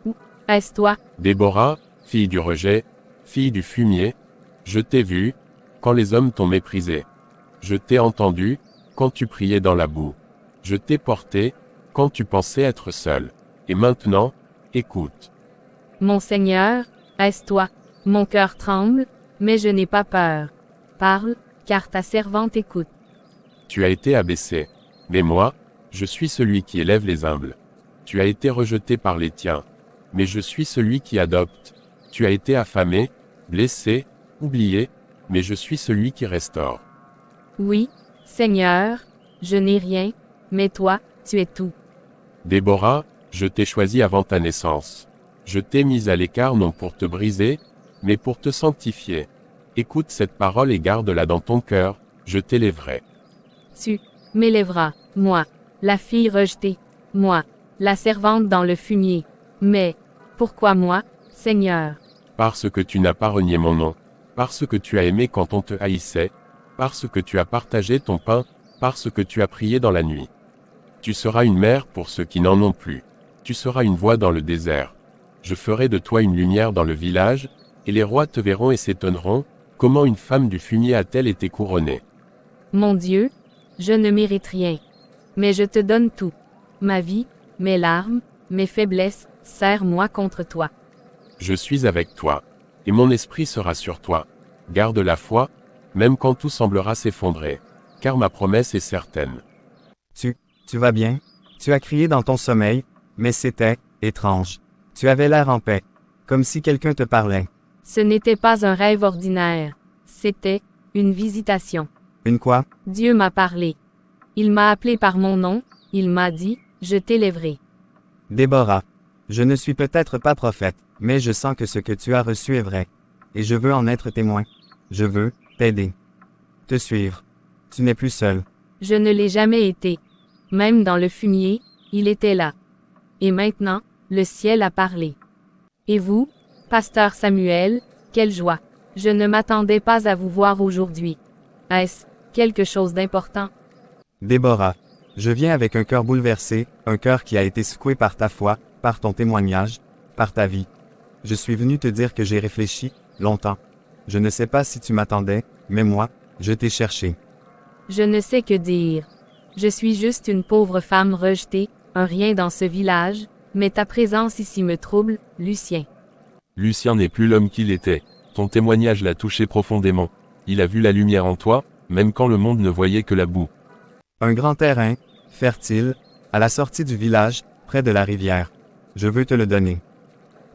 Ou est-ce toi? Déborah, fille du rejet, fille du fumier, je t'ai vue, quand les hommes t'ont méprisé. Je t'ai entendu, quand tu priais dans la boue. Je t'ai porté, quand tu pensais être seul. Et maintenant, écoute. Mon Seigneur, est-ce toi? Mon cœur tremble, mais je n'ai pas peur. Parle, car ta servante écoute. Tu as été abaissé. Mais moi, je suis celui qui élève les humbles. Tu as été rejeté par les tiens. Mais je suis celui qui adopte. Tu as été affamé, blessé, oublié, mais je suis celui qui restaure. Oui, Seigneur, je n'ai rien, mais toi, tu es tout. Déborah, je t'ai choisi avant ta naissance. Je t'ai mise à l'écart non pour te briser, mais pour te sanctifier. Écoute cette parole et garde-la dans ton cœur, je t'élèverai. Tu m'élèveras, moi, la fille rejetée, moi, la servante dans le fumier. Mais, pourquoi moi, Seigneur? Parce que tu n'as pas renié mon nom, parce que tu as aimé quand on te haïssait, parce que tu as partagé ton pain, parce que tu as prié dans la nuit. Tu seras une mère pour ceux qui n'en ont plus. Tu seras une voix dans le désert. Je ferai de toi une lumière dans le village, et les rois te verront et s'étonneront, comment une femme du fumier a-t-elle été couronnée? Mon Dieu, je ne mérite rien. Mais je te donne tout. Ma vie, mes larmes, mes faiblesses, serre-moi contre toi. Je suis avec toi, et mon esprit sera sur toi. Garde la foi, même quand tout semblera s'effondrer, car ma promesse est certaine. Tu vas bien? Tu as crié dans ton sommeil, mais c'était étrange. Tu avais l'air en paix, comme si quelqu'un te parlait. Ce n'était pas un rêve ordinaire. C'était une visitation. Une quoi? Dieu m'a parlé. Il m'a appelé par mon nom, il m'a dit, je t'élèverai. Déborah, je ne suis peut-être pas prophète, mais je sens que ce que tu as reçu est vrai. Et je veux en être témoin. Je veux t'aider. Te suivre. Tu n'es plus seul. Je ne l'ai jamais été. Même dans le fumier, il était là. Et maintenant, le ciel a parlé. Et vous, pasteur Samuel, quelle joie. Je ne m'attendais pas à vous voir aujourd'hui. Est-ce quelque chose d'important? Déborah, je viens avec un cœur bouleversé, un cœur qui a été secoué par ta foi, par ton témoignage, par ta vie. Je suis venu te dire que j'ai réfléchi, longtemps. Je ne sais pas si tu m'attendais, mais moi, je t'ai cherché. Je ne sais que dire. Je suis juste une pauvre femme rejetée, un rien dans ce village, mais ta présence ici me trouble, Lucien. Lucien n'est plus l'homme qu'il était. Ton témoignage l'a touché profondément. Il a vu la lumière en toi, même quand le monde ne voyait que la boue. Un grand terrain, fertile, à la sortie du village, près de la rivière. Je veux te le donner.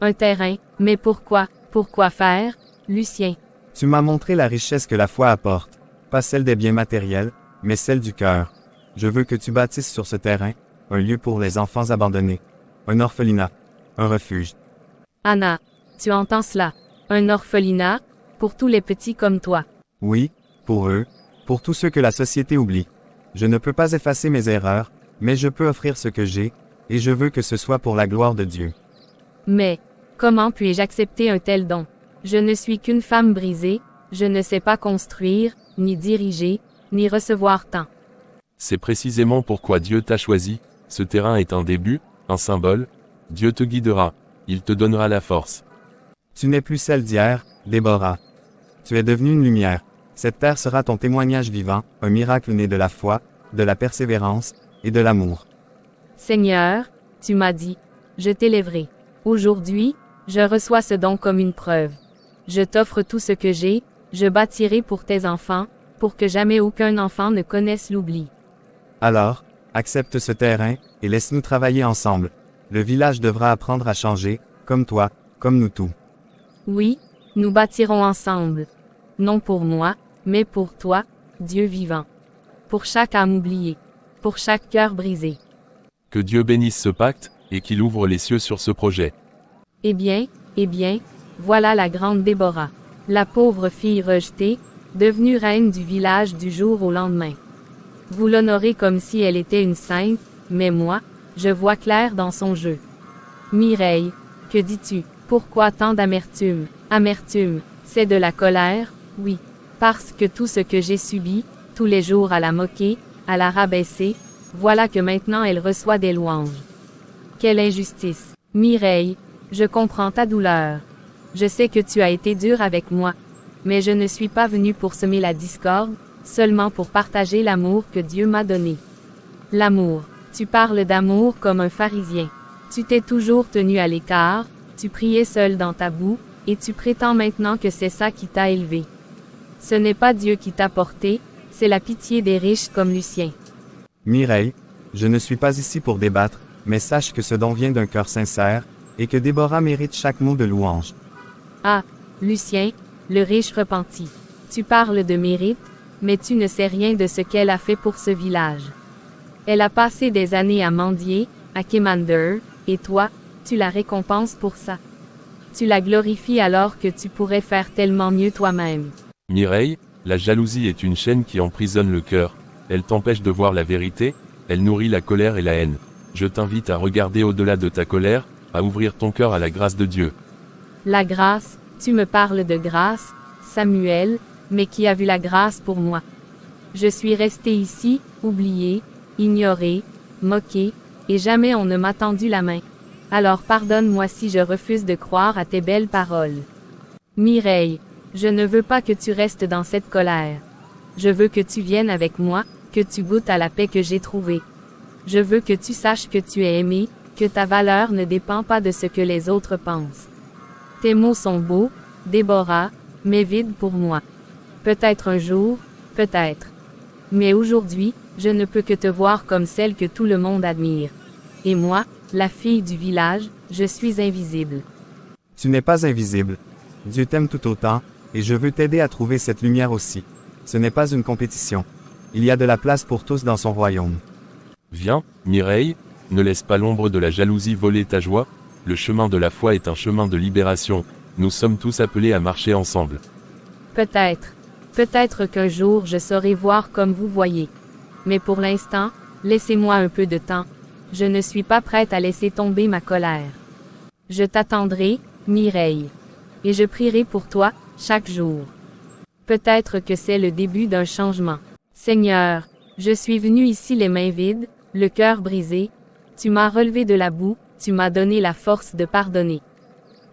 Un terrain, mais pourquoi? Pourquoi faire, Lucien? Tu m'as montré la richesse que la foi apporte, pas celle des biens matériels, mais celle du cœur. Je veux que tu bâtisses sur ce terrain, un lieu pour les enfants abandonnés, un orphelinat, un refuge. Anna, tu entends cela? Un orphelinat, pour tous les petits comme toi. Oui, pour eux, pour tous ceux que la société oublie. Je ne peux pas effacer mes erreurs, mais je peux offrir ce que j'ai, et je veux que ce soit pour la gloire de Dieu. Mais, comment puis-je accepter un tel don? Je ne suis qu'une femme brisée, je ne sais pas construire, ni diriger, ni recevoir tant. C'est précisément pourquoi Dieu t'a choisi. Ce terrain est un début, un symbole. Dieu te guidera. Il te donnera la force. Tu n'es plus celle d'hier, Déborah. Tu es devenue une lumière. Cette terre sera ton témoignage vivant, un miracle né de la foi, de la persévérance, et de l'amour. Seigneur, tu m'as dit, je t'élèverai. Aujourd'hui, je reçois ce don comme une preuve. Je t'offre tout ce que j'ai, je bâtirai pour tes enfants, pour que jamais aucun enfant ne connaisse l'oubli. Alors, accepte ce terrain, et laisse-nous travailler ensemble. Le village devra apprendre à changer, comme toi, comme nous tous. Oui, nous bâtirons ensemble. Non pour moi, mais pour toi, Dieu vivant. Pour chaque âme oubliée. Pour chaque cœur brisé. Que Dieu bénisse ce pacte, et qu'il ouvre les cieux sur ce projet. Eh bien, voilà la grande Déborah. La pauvre fille rejetée, devenue reine du village du jour au lendemain. Vous l'honorez comme si elle était une sainte, mais moi, je vois clair dans son jeu. Mireille, que dis-tu? Pourquoi tant d'amertume? Amertume, c'est de la colère, oui. Parce que tout ce que j'ai subi, tous les jours à la moquer, à la rabaisser, voilà que maintenant elle reçoit des louanges. Quelle injustice! Mireille, je comprends ta douleur. Je sais que tu as été dur avec moi. Mais je ne suis pas venu pour semer la discorde, seulement pour partager l'amour que Dieu m'a donné. L'amour. Tu parles d'amour comme un pharisien. Tu t'es toujours tenu à l'écart, tu priais seul dans ta boue, et tu prétends maintenant que c'est ça qui t'a élevé. Ce n'est pas Dieu qui t'a porté, c'est la pitié des riches comme Lucien. Mireille, je ne suis pas ici pour débattre, mais sache que ce don vient d'un cœur sincère, et que Déborah mérite chaque mot de louange. Ah, Lucien, le riche repenti. Tu parles de mérite, mais tu ne sais rien de ce qu'elle a fait pour ce village. Elle a passé des années à mendier, à quémander, et toi, tu la récompenses pour ça. Tu la glorifies alors que tu pourrais faire tellement mieux toi-même. Mireille, la jalousie est une chaîne qui emprisonne le cœur. Elle t'empêche de voir la vérité, elle nourrit la colère et la haine. Je t'invite à regarder au-delà de ta colère, à ouvrir ton cœur à la grâce de Dieu. La grâce, tu me parles de grâce, Samuel, mais qui a vu la grâce pour moi? Je suis resté ici, oublié, ignoré, moqué, et jamais on ne m'a tendu la main. Alors pardonne-moi si je refuse de croire à tes belles paroles. Mireille, je ne veux pas que tu restes dans cette colère. Je veux que tu viennes avec moi, que tu goûtes à la paix que j'ai trouvée. Je veux que tu saches que tu es aimé, que ta valeur ne dépend pas de ce que les autres pensent. Tes mots sont beaux, Déborah, mais vides pour moi. Peut-être un jour, peut-être. Mais aujourd'hui, je ne peux que te voir comme celle que tout le monde admire. Et moi, la fille du village, je suis invisible. Tu n'es pas invisible. Dieu t'aime tout autant, et je veux t'aider à trouver cette lumière aussi. Ce n'est pas une compétition. Il y a de la place pour tous dans son royaume. Viens, Mireille, ne laisse pas l'ombre de la jalousie voler ta joie. Le chemin de la foi est un chemin de libération. Nous sommes tous appelés à marcher ensemble. Peut-être. Peut-être qu'un jour je saurai voir comme vous voyez. Mais pour l'instant, laissez-moi un peu de temps. Je ne suis pas prête à laisser tomber ma colère. Je t'attendrai, Mireille. Et je prierai pour toi, chaque jour. Peut-être que c'est le début d'un changement. Seigneur, je suis venu ici les mains vides, le cœur brisé. Tu m'as relevé de la boue, tu m'as donné la force de pardonner.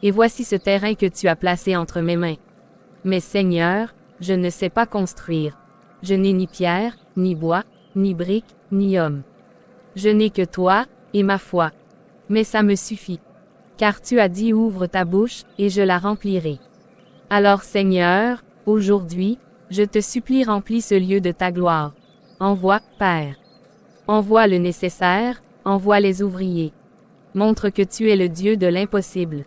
Et voici ce terrain que tu as placé entre mes mains. Mais Seigneur, je ne sais pas construire. Je n'ai ni pierre, ni bois, ni briques, ni homme. Je n'ai que toi, et ma foi. Mais ça me suffit. Car tu as dit ouvre ta bouche, et je la remplirai. Alors Seigneur, aujourd'hui, je te supplie remplis ce lieu de ta gloire. Envoie, Père. Envoie le nécessaire, envoie les ouvriers. Montre que tu es le Dieu de l'impossible.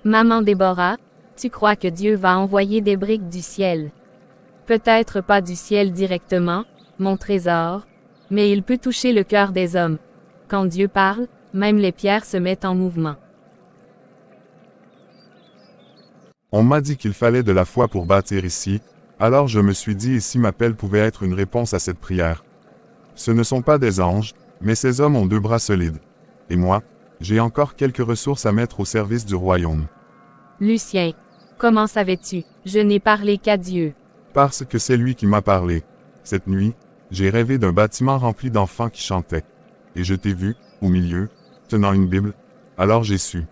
Maman Déborah, tu crois que Dieu va envoyer des briques du ciel? Peut-être pas du ciel directement, mon trésor, mais il peut toucher le cœur des hommes. Quand Dieu parle, même les pierres se mettent en mouvement. On m'a dit qu'il fallait de la foi pour bâtir ici, alors je me suis dit ici m'appel pouvait être une réponse à cette prière. Ce ne sont pas des anges, mais ces hommes ont 2 bras solides. Et moi, j'ai encore quelques ressources à mettre au service du royaume. Lucien, comment savais-tu? Je n'ai parlé qu'à Dieu. Parce que c'est lui qui m'a parlé. Cette nuit, j'ai rêvé d'un bâtiment rempli d'enfants qui chantaient. Et je t'ai vu, au milieu, tenant une Bible, alors j'ai su.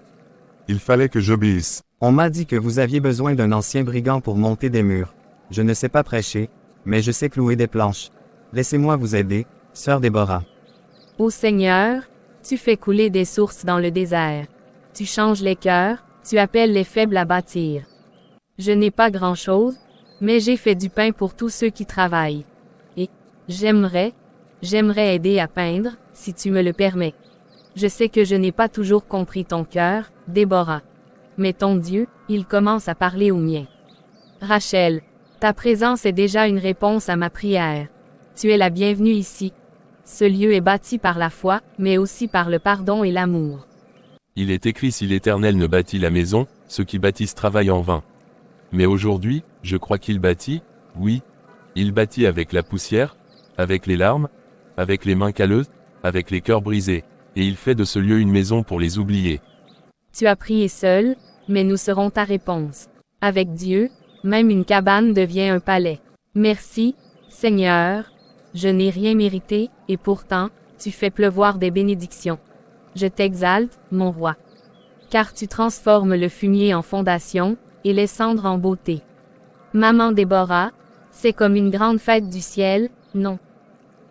Il fallait que j'obéisse. On m'a dit que vous aviez besoin d'un ancien brigand pour monter des murs. Je ne sais pas prêcher, mais je sais clouer des planches. Laissez-moi vous aider, sœur Déborah. Ô Seigneur, tu fais couler des sources dans le désert. Tu changes les cœurs, tu appelles les faibles à bâtir. Je n'ai pas grand-chose, mais j'ai fait du pain pour tous ceux qui travaillent. Et j'aimerais aider à peindre, si tu me le permets. Je sais que je n'ai pas toujours compris ton cœur, Déborah. Mais ton Dieu, il commence à parler au mien. Rachel, ta présence est déjà une réponse à ma prière. Tu es la bienvenue ici. Ce lieu est bâti par la foi, mais aussi par le pardon et l'amour. Il est écrit si l'Éternel ne bâtit la maison, ceux qui bâtissent travaillent en vain. Mais aujourd'hui, je crois qu'il bâtit, oui. Il bâtit avec la poussière, avec les larmes, avec les mains calleuses, avec les cœurs brisés, et il fait de ce lieu une maison pour les oubliés. Tu as prié seul, mais nous serons ta réponse. Avec Dieu, même une cabane devient un palais. Merci, Seigneur. Je n'ai rien mérité, et pourtant, tu fais pleuvoir des bénédictions. Je t'exalte, mon roi. Car tu transformes le fumier en fondation, et les cendres en beauté. Maman Déborah, c'est comme une grande fête du ciel, non?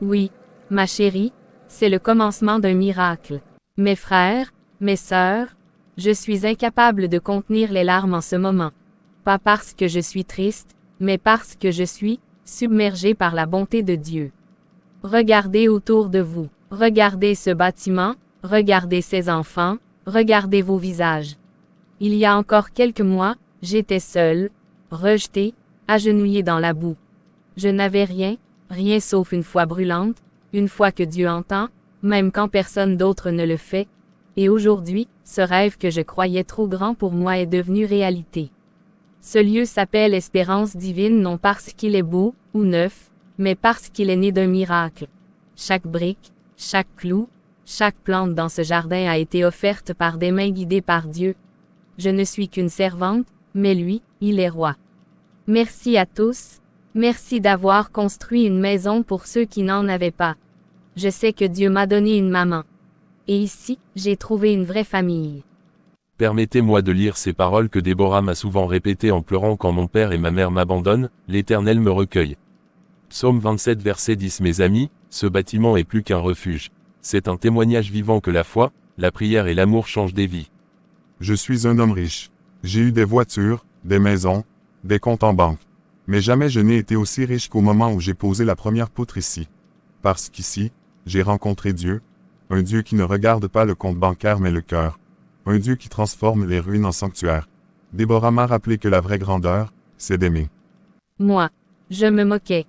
Oui, ma chérie, c'est le commencement d'un miracle. Mes frères, mes sœurs, je suis incapable de contenir les larmes en ce moment. Pas parce que je suis triste, mais parce que je suis submergé par la bonté de Dieu. Regardez autour de vous, regardez ce bâtiment, regardez ces enfants, regardez vos visages. Il y a encore quelques mois, j'étais seule, rejetée, agenouillée dans la boue. Je n'avais rien, rien sauf une foi brûlante, une foi que Dieu entend, même quand personne d'autre ne le fait. Et aujourd'hui, ce rêve que je croyais trop grand pour moi est devenu réalité. Ce lieu s'appelle Espérance divine non parce qu'il est beau, ou neuf, mais parce qu'il est né d'un miracle. Chaque brique, chaque clou, chaque plante dans ce jardin a été offerte par des mains guidées par Dieu. Je ne suis qu'une servante, mais lui, il est roi. Merci à tous, merci d'avoir construit une maison pour ceux qui n'en avaient pas. Je sais que Dieu m'a donné une maman. Et ici, j'ai trouvé une vraie famille. Permettez-moi de lire ces paroles que Déborah m'a souvent répétées en pleurant quand mon père et ma mère m'abandonnent, l'Éternel me recueille. Psaume 27 verset 10. Mes amis, ce bâtiment est plus qu'un refuge. C'est un témoignage vivant que la foi, la prière et l'amour changent des vies. Je suis un homme riche. J'ai eu des voitures, des maisons, des comptes en banque. Mais jamais je n'ai été aussi riche qu'au moment où j'ai posé la première poutre ici. Parce qu'ici, j'ai rencontré Dieu, un Dieu qui ne regarde pas le compte bancaire mais le cœur. Un Dieu qui transforme les ruines en sanctuaires. Déborah m'a rappelé que la vraie grandeur, c'est d'aimer. Moi, je me moquais.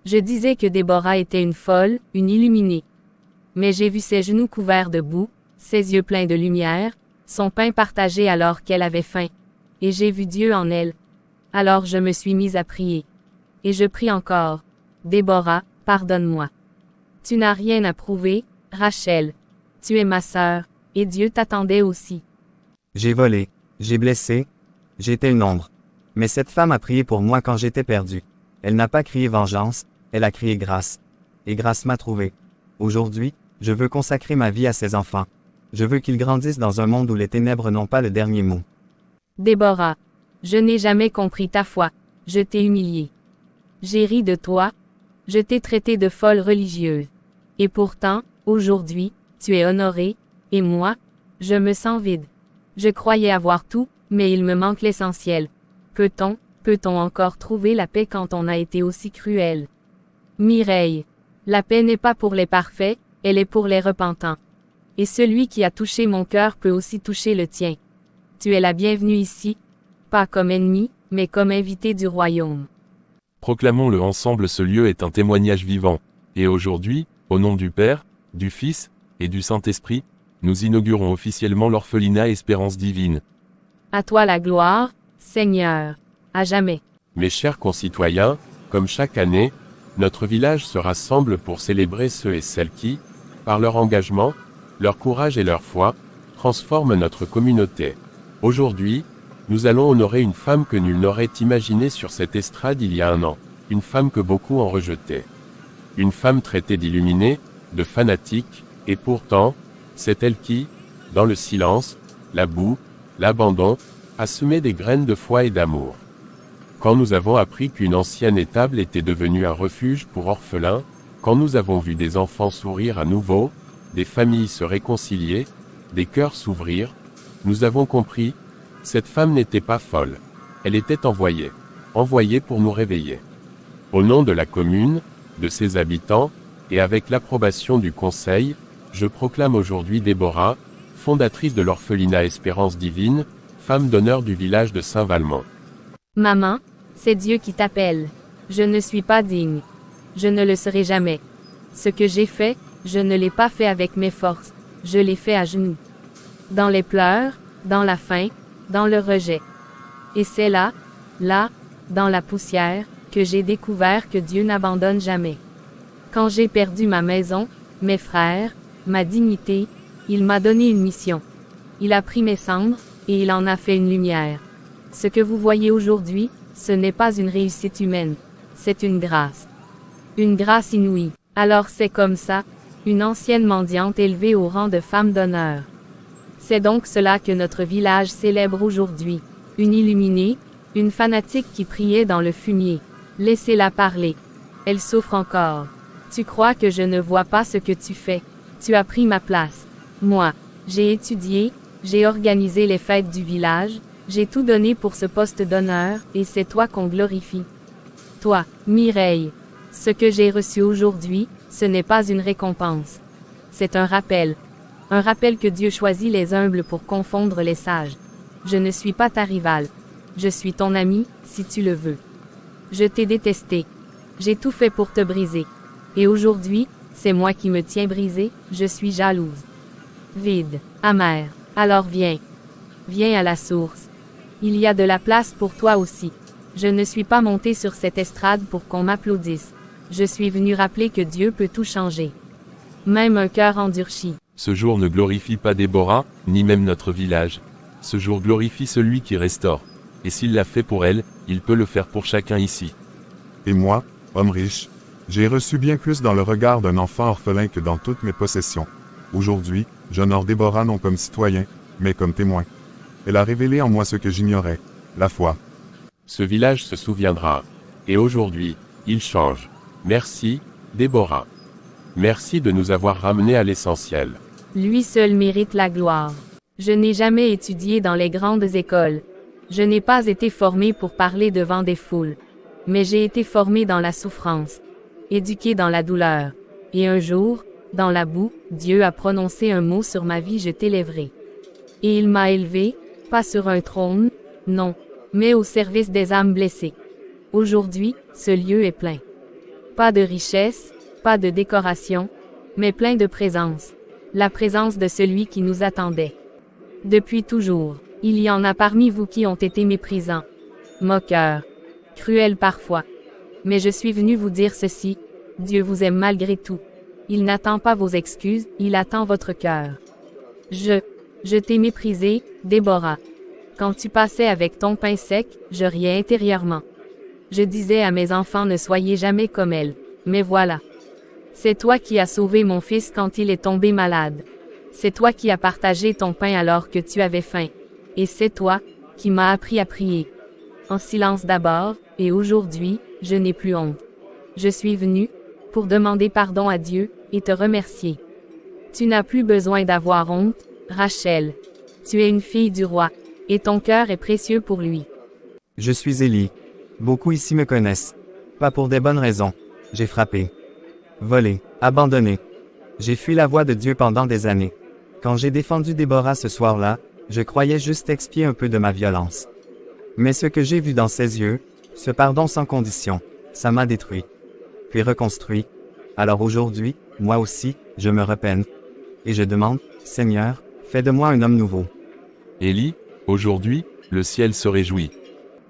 Je disais que Déborah était une folle, une illuminée. Mais j'ai vu ses genoux couverts de boue, ses yeux pleins de lumière, son pain partagé alors qu'elle avait faim. Et j'ai vu Dieu en elle. Alors je me suis mise à prier. Et je prie encore. Déborah, pardonne-moi. Tu n'as rien à prouver, Rachel. Tu es ma sœur, et Dieu t'attendait aussi. J'ai volé, j'ai blessé, j'étais une ombre. Mais cette femme a prié pour moi quand j'étais perdu. Elle n'a pas crié vengeance, elle a crié grâce. Et grâce m'a trouvé. Aujourd'hui, je veux consacrer ma vie à ces enfants. Je veux qu'ils grandissent dans un monde où les ténèbres n'ont pas le dernier mot. Déborah, je n'ai jamais compris ta foi, je t'ai humiliée. J'ai ri de toi, je t'ai traité de folle religieuse. Et pourtant, aujourd'hui, tu es honorée, et moi, je me sens vide. Je croyais avoir tout, mais il me manque l'essentiel. Peut-on encore trouver la paix quand on a été aussi cruel? Mireille. La paix n'est pas pour les parfaits, elle est pour les repentants. Et celui qui a touché mon cœur peut aussi toucher le tien. Tu es la bienvenue ici, pas comme ennemi, mais comme invité du royaume. Proclamons-le ensemble, ce lieu est un témoignage vivant. Et aujourd'hui, au nom du Père, du Fils, et du Saint-Esprit, nous inaugurons officiellement l'orphelinat Espérance Divine. À toi la gloire, Seigneur, à jamais. Mes chers concitoyens, comme chaque année, notre village se rassemble pour célébrer ceux et celles qui, par leur engagement, leur courage et leur foi, transforment notre communauté. Aujourd'hui, nous allons honorer une femme que nul n'aurait imaginée sur cette estrade il y a un an, une femme que beaucoup ont rejetée. Une femme traitée d'illuminée, de fanatique, et pourtant, c'est elle qui, dans le silence, la boue, l'abandon, a semé des graines de foi et d'amour. Quand nous avons appris qu'une ancienne étable était devenue un refuge pour orphelins, quand nous avons vu des enfants sourire à nouveau, des familles se réconcilier, des cœurs s'ouvrir, nous avons compris, cette femme n'était pas folle. Elle était envoyée pour nous réveiller. Au nom de la commune, de ses habitants, et avec l'approbation du conseil, je proclame aujourd'hui Déborah, fondatrice de l'orphelinat Espérance Divine, femme d'honneur du village de Saint-Valmont. Maman, c'est Dieu qui t'appelle. Je ne suis pas digne. Je ne le serai jamais. Ce que j'ai fait, je ne l'ai pas fait avec mes forces. Je l'ai fait à genoux. Dans les pleurs, dans la faim, dans le rejet. Et c'est là, dans la poussière, que j'ai découvert que Dieu n'abandonne jamais. Quand j'ai perdu ma maison, mes frères, ma dignité, il m'a donné une mission. Il a pris mes cendres, et il en a fait une lumière. Ce que vous voyez aujourd'hui, ce n'est pas une réussite humaine, c'est une grâce. Une grâce inouïe. Alors c'est comme ça, une ancienne mendiante élevée au rang de femme d'honneur. C'est donc cela que notre village célèbre aujourd'hui. Une illuminée, une fanatique qui priait dans le fumier. Laissez-la parler. Elle souffre encore. Tu crois que je ne vois pas ce que tu fais. Tu as pris ma place. Moi, j'ai étudié, j'ai organisé les fêtes du village, j'ai tout donné pour ce poste d'honneur, et c'est toi qu'on glorifie. Toi, Mireille. Ce que j'ai reçu aujourd'hui, ce n'est pas une récompense. C'est un rappel. Un rappel que Dieu choisit les humbles pour confondre les sages. Je ne suis pas ta rivale. Je suis ton ami, si tu le veux. Je t'ai détesté. J'ai tout fait pour te briser. Et aujourd'hui, c'est moi qui me tiens brisé, je suis jalouse. Vide, amère. Alors viens. Viens à la source. Il y a de la place pour toi aussi. Je ne suis pas montée sur cette estrade pour qu'on m'applaudisse. Je suis venue rappeler que Dieu peut tout changer. Même un cœur endurci. Ce jour ne glorifie pas Déborah, ni même notre village. Ce jour glorifie celui qui restaure. Et s'il l'a fait pour elle, il peut le faire pour chacun ici. Et moi, homme riche, j'ai reçu bien plus dans le regard d'un enfant orphelin que dans toutes mes possessions. Aujourd'hui, j'honore Déborah non comme citoyen, mais comme témoin. Elle a révélé en moi ce que j'ignorais, la foi. Ce village se souviendra. Et aujourd'hui, il change. Merci, Déborah. Merci de nous avoir ramenés à l'essentiel. Lui seul mérite la gloire. Je n'ai jamais étudié dans les grandes écoles. Je n'ai pas été formé pour parler devant des foules. Mais j'ai été formé dans la souffrance. Éduqué dans la douleur. Et un jour, dans la boue, Dieu a prononcé un mot sur ma vie, je t'élèverai. Et il m'a élevé, pas sur un trône, non, mais au service des âmes blessées. Aujourd'hui, ce lieu est plein. Pas de richesse, pas de décoration, mais plein de présence. La présence de celui qui nous attendait. Depuis toujours, il y en a parmi vous qui ont été méprisants, moqueurs, cruels parfois. Mais je suis venu vous dire ceci, Dieu vous aime malgré tout. Il n'attend pas vos excuses, il attend votre cœur. Je t'ai méprisé, Déborah. Quand tu passais avec ton pain sec, je riais intérieurement. Je disais à mes enfants ne soyez jamais comme elle. Mais voilà. C'est toi qui as sauvé mon fils quand il est tombé malade. C'est toi qui as partagé ton pain alors que tu avais faim. Et c'est toi, qui m'as appris à prier. En silence d'abord, et aujourd'hui, je n'ai plus honte. Je suis venu, pour demander pardon à Dieu, et te remercier. Tu n'as plus besoin d'avoir honte, Rachel. Tu es une fille du roi, et ton cœur est précieux pour lui. Je suis Élie. Beaucoup ici me connaissent. Pas pour des bonnes raisons. J'ai frappé. Volé. Abandonné. J'ai fui la voie de Dieu pendant des années. Quand j'ai défendu Déborah ce soir-là, je croyais juste expier un peu de ma violence. Mais ce que j'ai vu dans ses yeux, ce pardon sans condition, ça m'a détruit. Puis reconstruit. Alors aujourd'hui, moi aussi, je me repens. Et je demande, Seigneur, fais de moi un homme nouveau. Élie, aujourd'hui, le ciel se réjouit.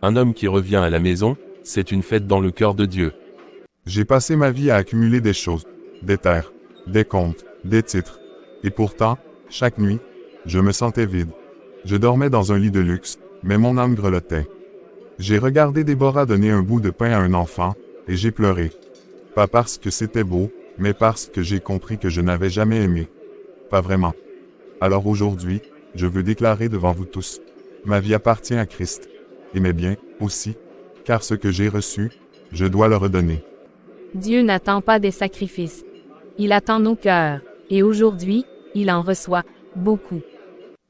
Un homme qui revient à la maison, c'est une fête dans le cœur de Dieu. J'ai passé ma vie à accumuler des choses, des terres, des comptes, des titres. Et pourtant, chaque nuit, je me sentais vide. Je dormais dans un lit de luxe, mais mon âme grelottait. J'ai regardé Déborah donner un bout de pain à un enfant, et j'ai pleuré. Pas parce que c'était beau, mais parce que j'ai compris que je n'avais jamais aimé. Pas vraiment. Alors aujourd'hui, je veux déclarer devant vous tous. Ma vie appartient à Christ. Et mes biens, aussi. Car ce que j'ai reçu, je dois le redonner. Dieu n'attend pas des sacrifices. Il attend nos cœurs. Et aujourd'hui, il en reçoit beaucoup.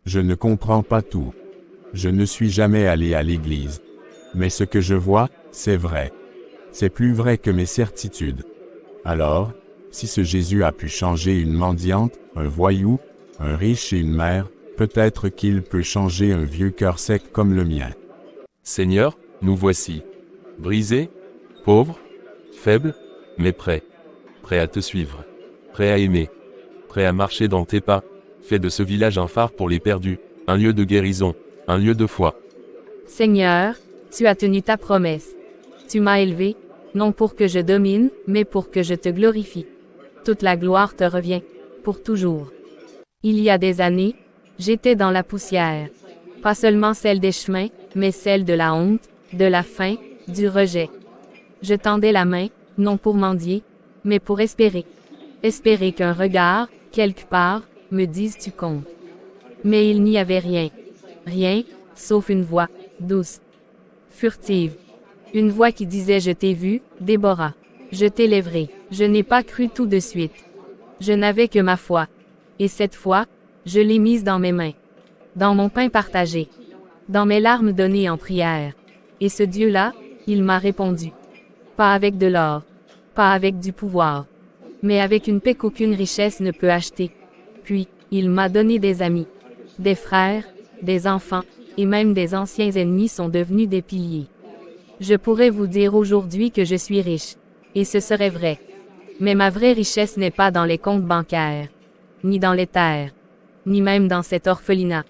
Je ne comprends pas tout. Je ne suis jamais allé à l'église. Mais ce que je vois, c'est vrai. C'est plus vrai que mes certitudes. Alors, si ce Jésus a pu changer une mendiante, un voyou, un riche et une mère, peut-être qu'il peut changer un vieux cœur sec comme le mien. Seigneur, nous voici. Brisés, pauvres, faibles, mais prêts. Prêts à te suivre. Prêts à aimer. Prêts à marcher dans tes pas. Fais de ce village un phare pour les perdus, un lieu de guérison, un lieu de foi. Seigneur, tu as tenu ta promesse. Tu m'as élevé, non pour que je domine, mais pour que je te glorifie. Toute la gloire te revient, pour toujours. Il y a des années, j'étais dans la poussière. Pas seulement celle des chemins, mais celle de la honte, de la faim, du rejet. Je tendais la main, non pour mendier, mais pour espérer. Espérer qu'un regard, quelque part, me dise tu comptes. Mais il n'y avait rien. Rien, sauf une voix, douce, furtive. Une voix qui disait je t'ai vu, Déborah. Je t'élèverai. Je n'ai pas cru tout de suite. Je n'avais que ma foi. Et cette foi, je l'ai mise dans mes mains. Dans mon pain partagé. Dans mes larmes données en prière. Et ce Dieu-là, il m'a répondu. Pas avec de l'or. Pas avec du pouvoir. Mais avec une paix qu'aucune richesse ne peut acheter. Puis, il m'a donné des amis. Des frères, des enfants, et même des anciens ennemis sont devenus des piliers. Je pourrais vous dire aujourd'hui que je suis riche. Et ce serait vrai. Mais ma vraie richesse n'est pas dans les comptes bancaires. Ni dans les terres. Ni même dans cet orphelinat.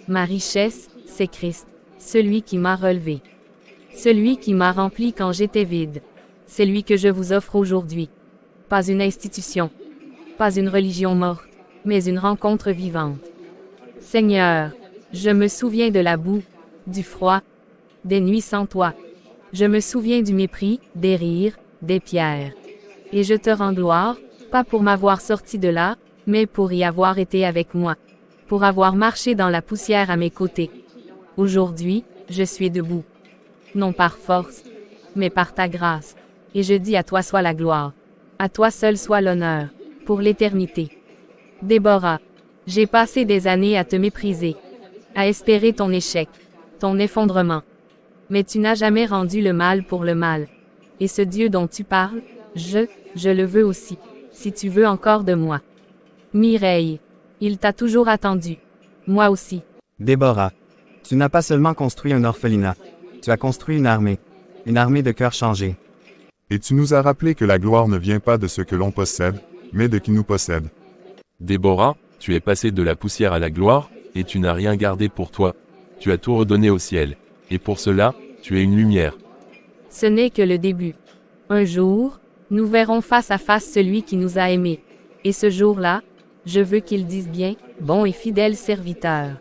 Ma richesse, c'est Christ. Celui qui m'a relevé. Celui qui m'a rempli quand j'étais vide. C'est lui que je vous offre aujourd'hui. Pas une institution. Pas une religion morte. Mais une rencontre vivante. Seigneur, je me souviens de la boue, du froid, des nuits sans toi. Je me souviens du mépris, des rires, des pierres. Et je te rends gloire, pas pour m'avoir sorti de là, mais pour y avoir été avec moi. Pour avoir marché dans la poussière à mes côtés. Aujourd'hui, je suis debout. Non par force, mais par ta grâce. Et je dis à toi soit la gloire. À toi seul soit l'honneur, pour l'éternité. Déborah, j'ai passé des années à te mépriser, à espérer ton échec, ton effondrement. Mais tu n'as jamais rendu le mal pour le mal. Et ce Dieu dont tu parles, je le veux aussi, si tu veux encore de moi. Mireille, il t'a toujours attendu. Moi aussi. Déborah, tu n'as pas seulement construit un orphelinat, tu as construit une armée de cœurs changés. Et tu nous as rappelé que la gloire ne vient pas de ce que l'on possède, mais de qui nous possède. Déborah, tu es passé de la poussière à la gloire, et tu n'as rien gardé pour toi. Tu as tout redonné au ciel. Et pour cela, tu es une lumière. Ce n'est que le début. Un jour, nous verrons face à face celui qui nous a aimés. Et ce jour-là, je veux qu'il dise bien, bon et fidèle serviteur.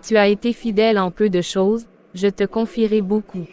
Tu as été fidèle en peu de choses, je te confierai beaucoup.